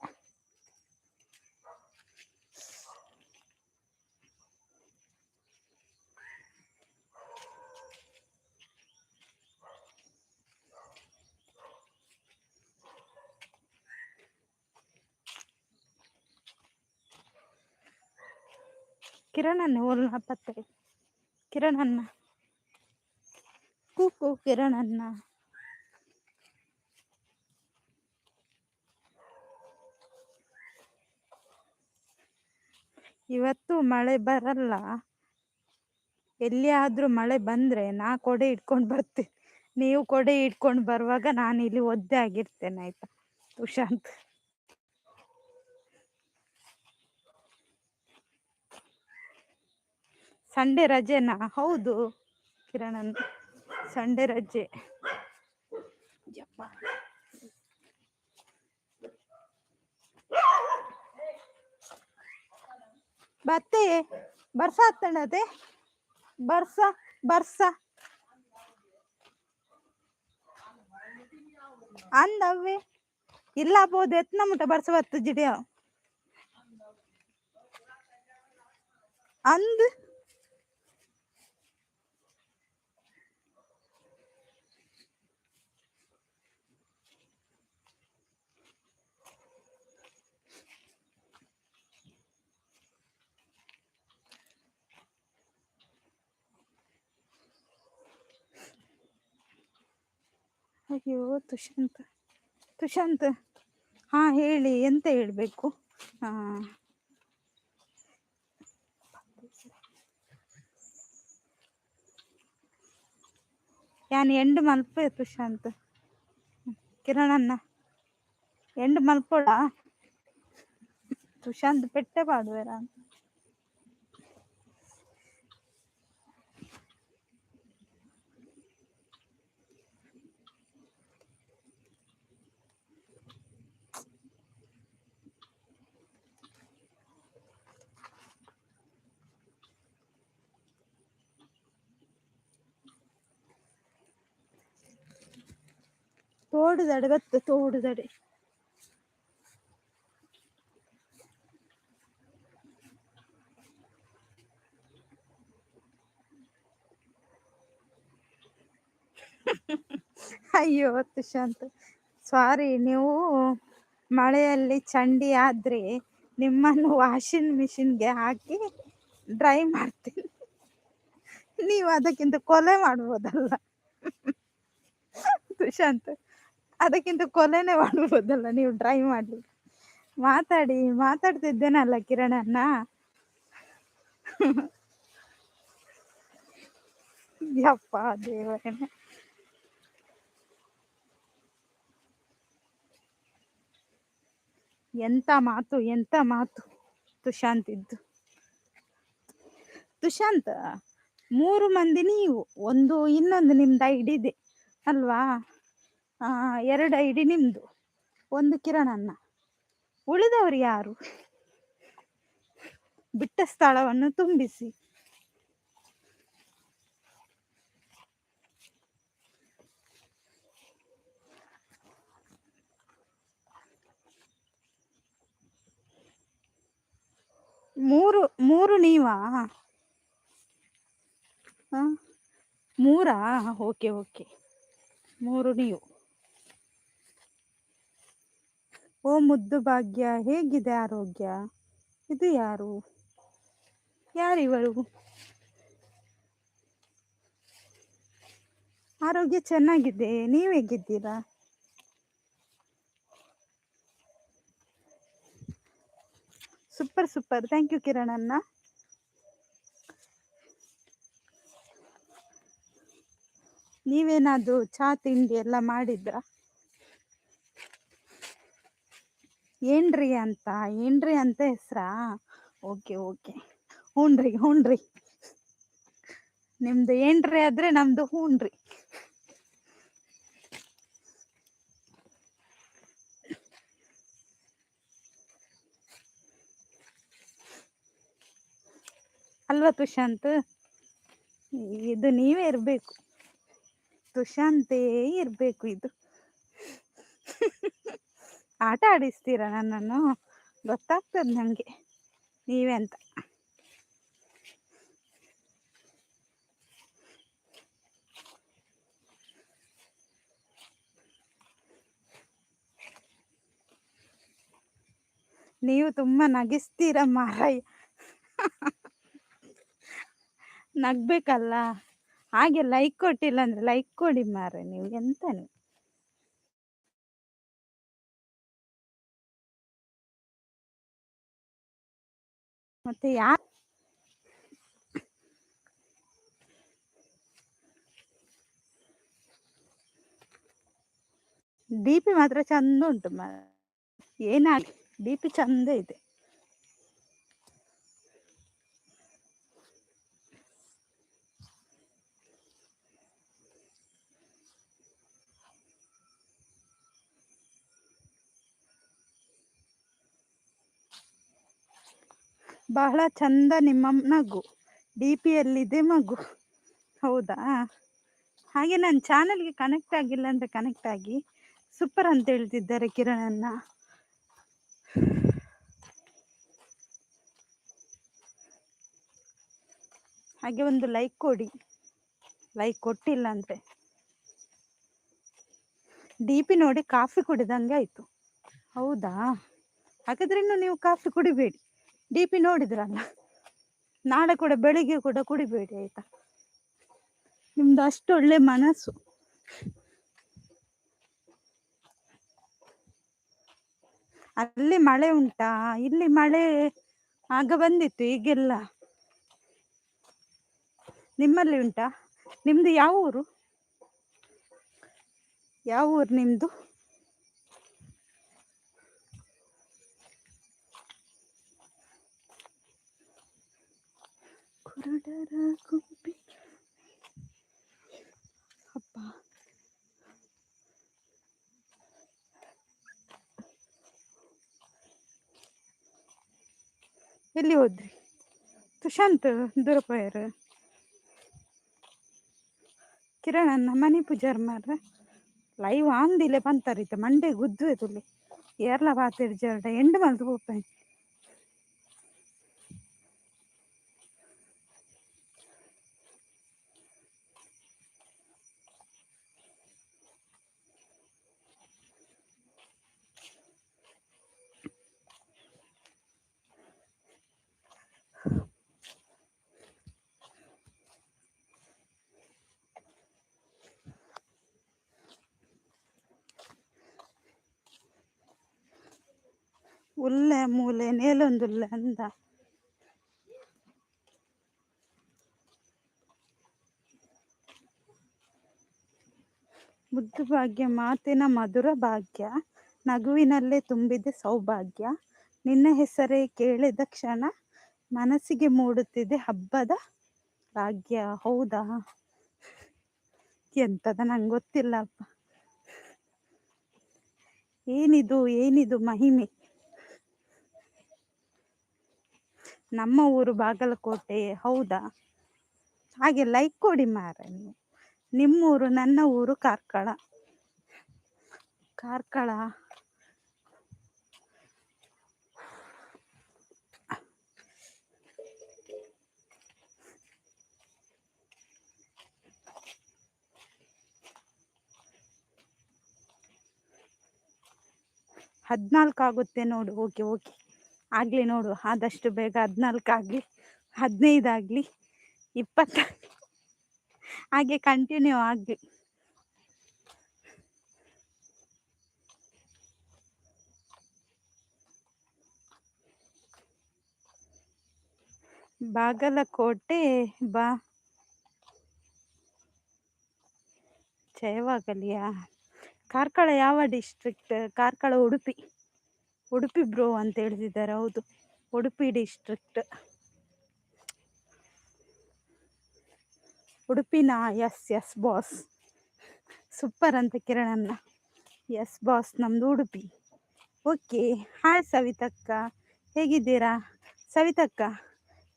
ಕಿರಣನ್ನ ಓಲ್ನ ಪತ್ತೆ ಕಿರಣನ್ನ ಕೂಕು ಕಿರಣನ್ನ ಇವತ್ತು ಮಳೆ ಬರಲ್ಲ. ಎಲ್ಲಿಯಾದ್ರೂ ಮಳೆ ಬಂದ್ರೆ ನಾ ಕೊಡೆ ಇಟ್ಕೊಂಡು ಬರ್ತೇನೆ. ನೀವು ಕೊಡೆ ಇಟ್ಕೊಂಡು ಬರುವಾಗ ನಾನು ಇಲ್ಲಿ ಒದ್ದೆ ಆಗಿರ್ತೇನೆ ಆಯ್ತಾ ತುಷಾಂತ್. ಸಂಡೇ ರಜೆನಾ? ಹೌದು ಕಿರಣನ್ ಸಂಡೇ ರಜೆ. ಬತ್ತೆ ಬರ್ಸ ಹತ್ತಣತೆ ಬರ್ಸ ಅಂದವ್ವೆ ಇಲ್ಲ ಬೋದು ಎತ್ನ ಮುಟ ಬರ್ಸವತ್ತು ಜಿಡಿಯ ಅಂದ್ ಅಯ್ಯೋ ತುಷಾಂತ್ ಹಾ ಹೇಳಿ ಎಂತ ಹೇಳ್ಬೇಕು. ಹಾ ಯಾನ್ ಎಂಡ್ ಮಲ್ಪೆ ತುಷಾಂತ್ ಕಿರಣನ್ನ ಎಂಡ್ ಮಲ್ಪೋಡ ತುಷಾಂತ್ ಪೆಟ್ಟೆ ಪಾಡುವೆರ ತೋಡುದಡೆ ಬತ್ತು ತೋಡುದಡೆ ಅಯ್ಯೋ ತುಷಾಂತ್ ಸಾರಿ, ನೀವು ಮಳೆಯಲ್ಲಿ ಚಂಡಿ ಆದ್ರೆ ನಿಮ್ಮನ್ನು ವಾಷಿಂಗ್ ಮಿಷಿನ್ಗೆ ಹಾಕಿ ಡ್ರೈ ಮಾಡ್ತೀನಿ. ನೀವು ಅದಕ್ಕಿಂತ ಕೊಲೆ ಮಾಡ್ಬೋದಲ್ಲ ತುಷಾಂತ್, ಅದಕ್ಕಿಂತ ಕೊಲೆನೇ ಮಾಡ್ಬೋದಲ್ಲ ನೀವು ಡ್ರೈ ಮಾಡಿ. ಮಾತಾಡ್ತಿದ್ದೇನಲ್ಲ ಕಿರಣನ್ನ. ಯಪ್ಪ ದೇವರೇ, ಎಂತ ಮಾತು ತುಷಾಂತ್ ಇದ್ದು. ತುಷಾಂತ್ 3 ಮಂದಿ ನೀವು, ಇನ್ನೊಂದು ನಿಮ್ದು ಐಡಿ ಇದೆ ಅಲ್ವಾ, 2 ಐಡಿ ನಿಮ್ದು, 1 ಕಿರಣನ್ನ. ಉಳಿದವರು ಯಾರು? ಬಿಟ್ಟ ಸ್ಥಳವನ್ನು ತುಂಬಿಸಿ. ಮೂರು ನೀವಾ? ಮೂರಾ? ಓಕೆ 3 ನೀವು. ಓ ಮುದ್ದು ಭಾಗ್ಯ, ಹೇಗಿದೆ ಆರೋಗ್ಯ? ಇದು ಯಾರಿವರು? ಆರೋಗ್ಯ ಚೆನ್ನಾಗಿದೆ, ನೀವ್ ಹೇಗಿದ್ದೀರಾ? ಸೂಪರ್ ಥ್ಯಾಂಕ್ ಯು ಕಿರಣನ್ನ. ನೀವೇನಾದ್ರು ಚಾ ತಿಂಡಿ ಎಲ್ಲ ಮಾಡಿದ್ರ? ಏನ್ರಿ ಅಂತ ಹೆಸ್ರಾ? ಓಕೆ ಹೂನ್ರಿ. ನಿಮ್ದು ಏನ್ರಿ ಆದ್ರೆ ನಮ್ದು ಹೂನ್ರಿ. ಅಲ್ವಾ ತುಷಾಂತ್? ಇದು ನೀವೇ ಇರ್ಬೇಕು, ತುಷಾಂತೇ ಇರ್ಬೇಕು ಇದು. ಆಟ ಆಡಿಸ್ತೀರ ನನ್ನನ್ನು, ಗೊತ್ತಾಗ್ತದೆ ನಂಗೆ ನೀವೇ ಅಂತ. ನೀವು ತುಂಬಾ ನಗಿಸ್ತೀರ ಮಾರಾಯ. ನಗ್ಬೇಕಲ್ಲ, ಹಾಗೆ ಲೈಕ್ ಕೊಟ್ಟಿಲ್ಲ ಅಂದ್ರೆ ಲೈಕ್ ಕೊಡಿ ಮಾರ್ರೆ, ನೀವು ಎಂತ ನೀವು. ಮತ್ತೆ DP ಮಾತ್ರ ಚಂದ ಉಂಟು ಏನಾಗಿ DP ಚಂದ ಇದೆ. ಬಹಳ ಚಂದ ನಿಮ್ಮ ನಗು, DPಯಲ್ಲಿದೆ ಮಗು. ಹೌದಾ? ಹಾಗೆ ನನ್ನ ಚಾನಲ್ಗೆ ಕನೆಕ್ಟ್ ಆಗಿಲ್ಲ ಅಂದ್ರೆ ಕನೆಕ್ಟ್ ಆಗಿ, ಸೂಪರ್ ಅಂತ ಹೇಳ್ತಿದ್ದಾರೆ ಕಿರಣನ್ನ. ಹಾಗೆ ಒಂದು ಲೈಕ್ ಕೊಡಿ, ಲೈಕ್ ಕೊಟ್ಟಿಲ್ಲ ಅಂದರೆ DP ನೋಡಿ ಕಾಫಿ ಕುಡಿದಂಗೆ ಆಯಿತು. ಹೌದಾ, ಹಾಗಾದ್ರೆ ಇನ್ನು ನೀವು ಕಾಫಿ ಕುಡಿಬೇಡಿ. DP ನೋಡಿದ್ರಲ್ಲ, ನಾಳೆ ಕೂಡ ಬೆಳಿಗ್ಗೆ ಕೂಡ ಕುಡಿಬೇಡಿ ಆಯಿತಾ. ನಿಮ್ದು ಅಷ್ಟು ಒಳ್ಳೆ ಮನಸ್ಸು. ಅಲ್ಲಿ ಮಳೆ ಉಂಟಾ? ಇಲ್ಲಿ ಮಳೆ ಆಗ ಬಂದಿತ್ತು, ಈಗೆಲ್ಲ. ನಿಮ್ಮಲ್ಲಿ ಉಂಟಾ? ನಿಮ್ದು ಯಾವ ಊರು? ಯಾವ ಊರು ನಿಮ್ದು? ಕುರುಡರ ಗುಂಪಿ ಅಪ್ಪ. ಎಲ್ಲಿ ಹೋದ್ರಿ ಸುಶಾಂತ್ ದುರಪಾಯರ್? ಕಿರಣನ್ನ ಮನೆ ಪೂಜಾರ್ ಮಾರ್ರೆ ಲೈವ್ ಆಂದಿಲೆ ಬಂತಾರಿತ ಮಂಡೆ ಗುದ್ದುವೆ ತುಳಿ ಏರ್ಲ ಪಾತಿರ್ ಜರ್ಡ ಎಂಡು ಮಲ್ತು ಹೋಗ್ತಾನೆ. ಉಲ್ಲೆ ಮೂಲೆ ನೇಲೊಂದುಲ್ಲೆ ಅಂದ. ಮುದ್ದು ಭಾಗ್ಯ ಮಾತಿನ ಮಧುರ ಭಾಗ್ಯ, ನಗುವಿನಲ್ಲೇ ತುಂಬಿದೆ ಸೌಭಾಗ್ಯ, ನಿನ್ನ ಹೆಸರೇ ಕೇಳಿದ ಕ್ಷಣ ಮನಸ್ಸಿಗೆ ಮೂಡುತ್ತಿದೆ ಹಬ್ಬದ ಭಾಗ್ಯ. ಹೌದಾ, ಎಂತದ ನಂಗೆ ಗೊತ್ತಿಲ್ಲಪ್ಪ. ಏನಿದು ಮಹಿಮೆ. ನಮ್ಮ ಊರು ಬಾಗಲಕೋಟೆ. ಹೌದಾ, ಹಾಗೆ ಲೈಕ್ ಕೊಡಿ ಮಾರೆ ನೀವು. ನಿಮ್ಮೂರು, ನನ್ನ ಊರು ಕಾರ್ಕಳ. 14 ಆಗುತ್ತೆ ನೋಡು. ಓಕೆ ಆಗಲಿ ನೋಡು, ಆದಷ್ಟು ಬೇಗ 14 ಆಗಲಿ, 15 ಆಗಲಿ, 20 ಹಾಗೆ ಕಂಟಿನ್ಯೂ ಆಗಲಿ. ಬಾಗಲಕೋಟೆ ಬಾ ಜಯವಾಗಲಿಯಾ? ಕಾರ್ಕಳ ಯಾವ ಡಿಸ್ಟ್ರಿಕ್ಟ್? ಕಾರ್ಕಳ ಉಡುಪಿ ಬ್ರೋ ಅಂತ ಹೇಳ್ತಿದ್ದಾರೆ. ಹೌದು, ಉಡುಪಿ ಡಿಸ್ಟ್ರಿಕ್ಟ್. ಉಡುಪಿನ? ಎಸ್ ಬಾಸ್, ಸೂಪರ್ ಅಂತ ಕಿರಣನ್ನ. ಎಸ್ ಬಾಸ್, ನಮ್ದು ಉಡುಪಿ. ಓಕೆ, ಹಾಯ್ ಸವಿತಕ್ಕ, ಹೇಗಿದ್ದೀರಾ? ಸವಿತಕ್ಕ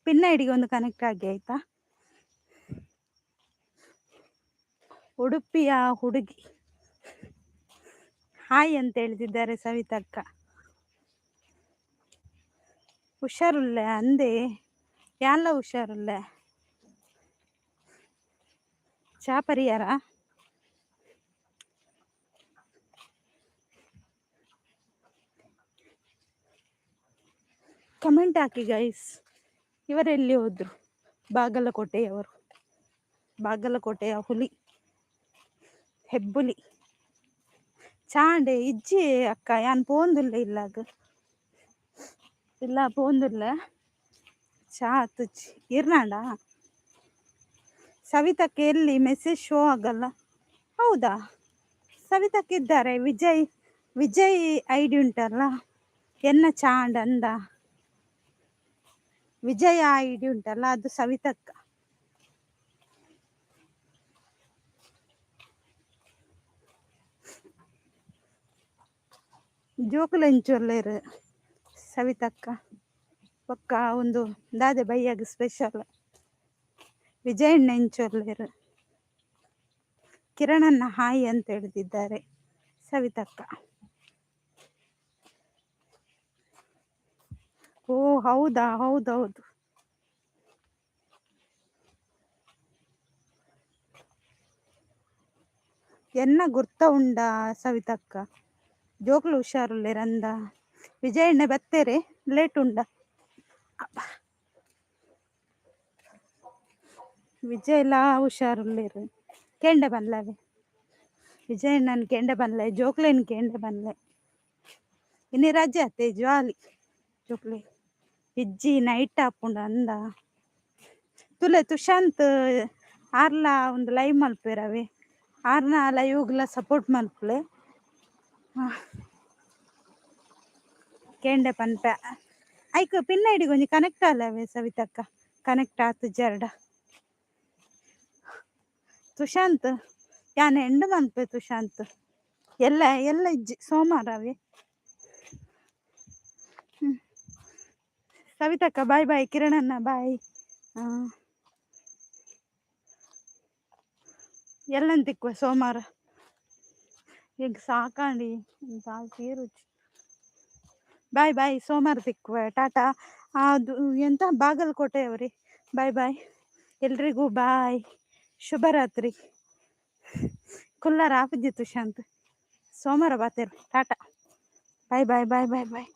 ಪಿನ್ ಐಡಿಗೆ ಒಂದು ಕನೆಕ್ಟ್ ಆಗಿ ಆಯ್ತಾ? ಉಡುಪಿಯ ಹುಡುಗಿ ಹಾಯ್ ಅಂತ ಹೇಳ್ತಿದ್ದಾರೆ ಸವಿತಕ್ಕ. ಹುಷಾರುಲ್ಲ ಅಂದೆ, ಯಾಲ್ಲ ಹುಷಾರುಲ್ಲ? ಚಾ ಪರಿಹಾರ? ಕಮೆಂಟ್ ಹಾಕಿ ಗೈಸ್. ಇವರೆಲ್ಲಿ ಹೋದ್ರು? ಬಾಗಲಕೋಟೆಯವರು, ಬಾಗಲಕೋಟೆಯ ಹುಲಿ, ಹೆಬ್ಬುಲಿ. ಚಾಂಡೆ ಇಜ್ಜಿ ಅಕ್ಕ ಯಾನ್ ಪೋಂದುಲ್ಲ ಇಲ್ಲಾಗ, ಇಲ್ಲ ಪೋಂದುಲ್ಲ. ಚಾ ತುಚ್ಚಿ ಇರ್ನಾಡ. ಸವಿತಕ್ಕೆ ಎಲ್ಲಿ ಮೆಸೇಜ್ ಶೋ ಆಗಲ್ಲ? ಹೌದಾ, ಸವಿತಕ್ಕೆ ಇದ್ದಾರೆ. ವಿಜಯ್ ಐಡಿ ಉಂಟಲ್ಲ, ಎನ್ನ ಚಾಂಡ್ ಅಂದ. ವಿಜಯ ಐಡಿ ಉಂಟಲ್ಲ, ಅದು ಸವಿತಕ್ಕ. ಜೋಕುಲ ಎಂಚೊಲ್ಲೇರು ಸವಿತಕ್ಕ ಪಕ್ಕ ಒಂದು ದಾದೆ ಬೈಯಾಗ ಸ್ಪೆಷಲ್. ವಿಜಯಣ್ಣ ಎಂಚೊಲ್ಲೇರು. ಕಿರಣನ್ನ ಹಾಯ್ ಅಂತ ಹೇಳ್ತಿದ್ದಾರೆ. ಸವಿತಕ್ಕ. ಓ ಹೌದಾ, ಹೌದೌದು. ಎನ್ನ ಗುರ್ತ ಉಂಡ ಸವಿತಕ್ಕ, ಜೋಕ್ಲು ಹುಷಾರುಳ್ಳೆ ರಂದ ವಿಜಯಣ್ಣ ಬತ್ತೇರೆ ಲೇಟ್ ಉಂಡ. ವಿಜಯಲ ಹುಷಾರುಳ್ಳೇರು ಕೆಂಡೆ ಬನ್ಲವೆ, ವಿಜಯಣ್ಣನ ಕೆಂಡೆ ಬನ್ಲೆ, ಜೋಕ್ಲೇನ್ ಕೆಂಡೆ ಬನ್ಲೆ. ಇನ್ನು ರಜೆ ಅತ್ತೆ ಜ್ವಾಲಿ ಜೋಕ್ಲೆ ಇಜ್ಜಿ ನೈಟ್ ಹಾಪುಂಡು ಅಂದ ತುಲೆ ತುಷಾಂತ್ ಆರ್ಲ ಒಂದು ಲೈವ್ ಮಲ್ಪೇರವೆ, ಆರ್ನ ಲೈವ್ಗ್ಲ ಸಪೋರ್ಟ್ ಮಲ್ಪಲೆ. ಕೆಂಡೆ ಪನ್ಪೆ ಐಕ್ ಪಿನ್ನ ಹಿಡಿ ಕೊಂಚ ಕನೆಕ್ಟ್ ಅಲ್ಲವೆ ಸವಿತಕ್ಕ, ಕನೆಕ್ಟ್ ಆತು ಜರ್ಡ. ತುಷಾಂತ್ ಯಾನ್ ಎಂಡು ಮನ್ಪೆ ತುಷಾಂತ್ ಎಲ್ಲ ಎಲ್ಲ ಇಜ್ಜಿ ಸೋಮವಾರವೇ. ಸವಿತಕ್ಕ ಬಾಯ್ ಬಾಯ್, ಕಿರಣಣ್ಣ ಬಾಯ್. ಎಲ್ಲಂತಿಕ್ಕುವ ಸೋಮವಾರ ಈಗ ಸಾಕಾಂಡಿ ತೀರು. ಬಾಯ್ ಬಾಯ್, ಸೋಮವಾರ ತಿಕ್ಕುವ ಟಾಟಾ. ಅದು ಎಂತ ಬಾಗಲಕೋಟೆಯವ್ರಿ, ಬಾಯ್ ಬಾಯ್ ಎಲ್ರಿಗೂ ಬಾಯ್, ಶುಭರಾತ್ರಿ. ಕುಲ್ಲರ ಆಪುಜಿ ತುಷಾಂತ್, ಸೋಮವಾರ ಬಾತೇರು ಟಾಟಾ, ಬಾಯ್ ಬಾಯ್ ಬಾಯ್ ಬಾಯ್ ಬಾಯ್.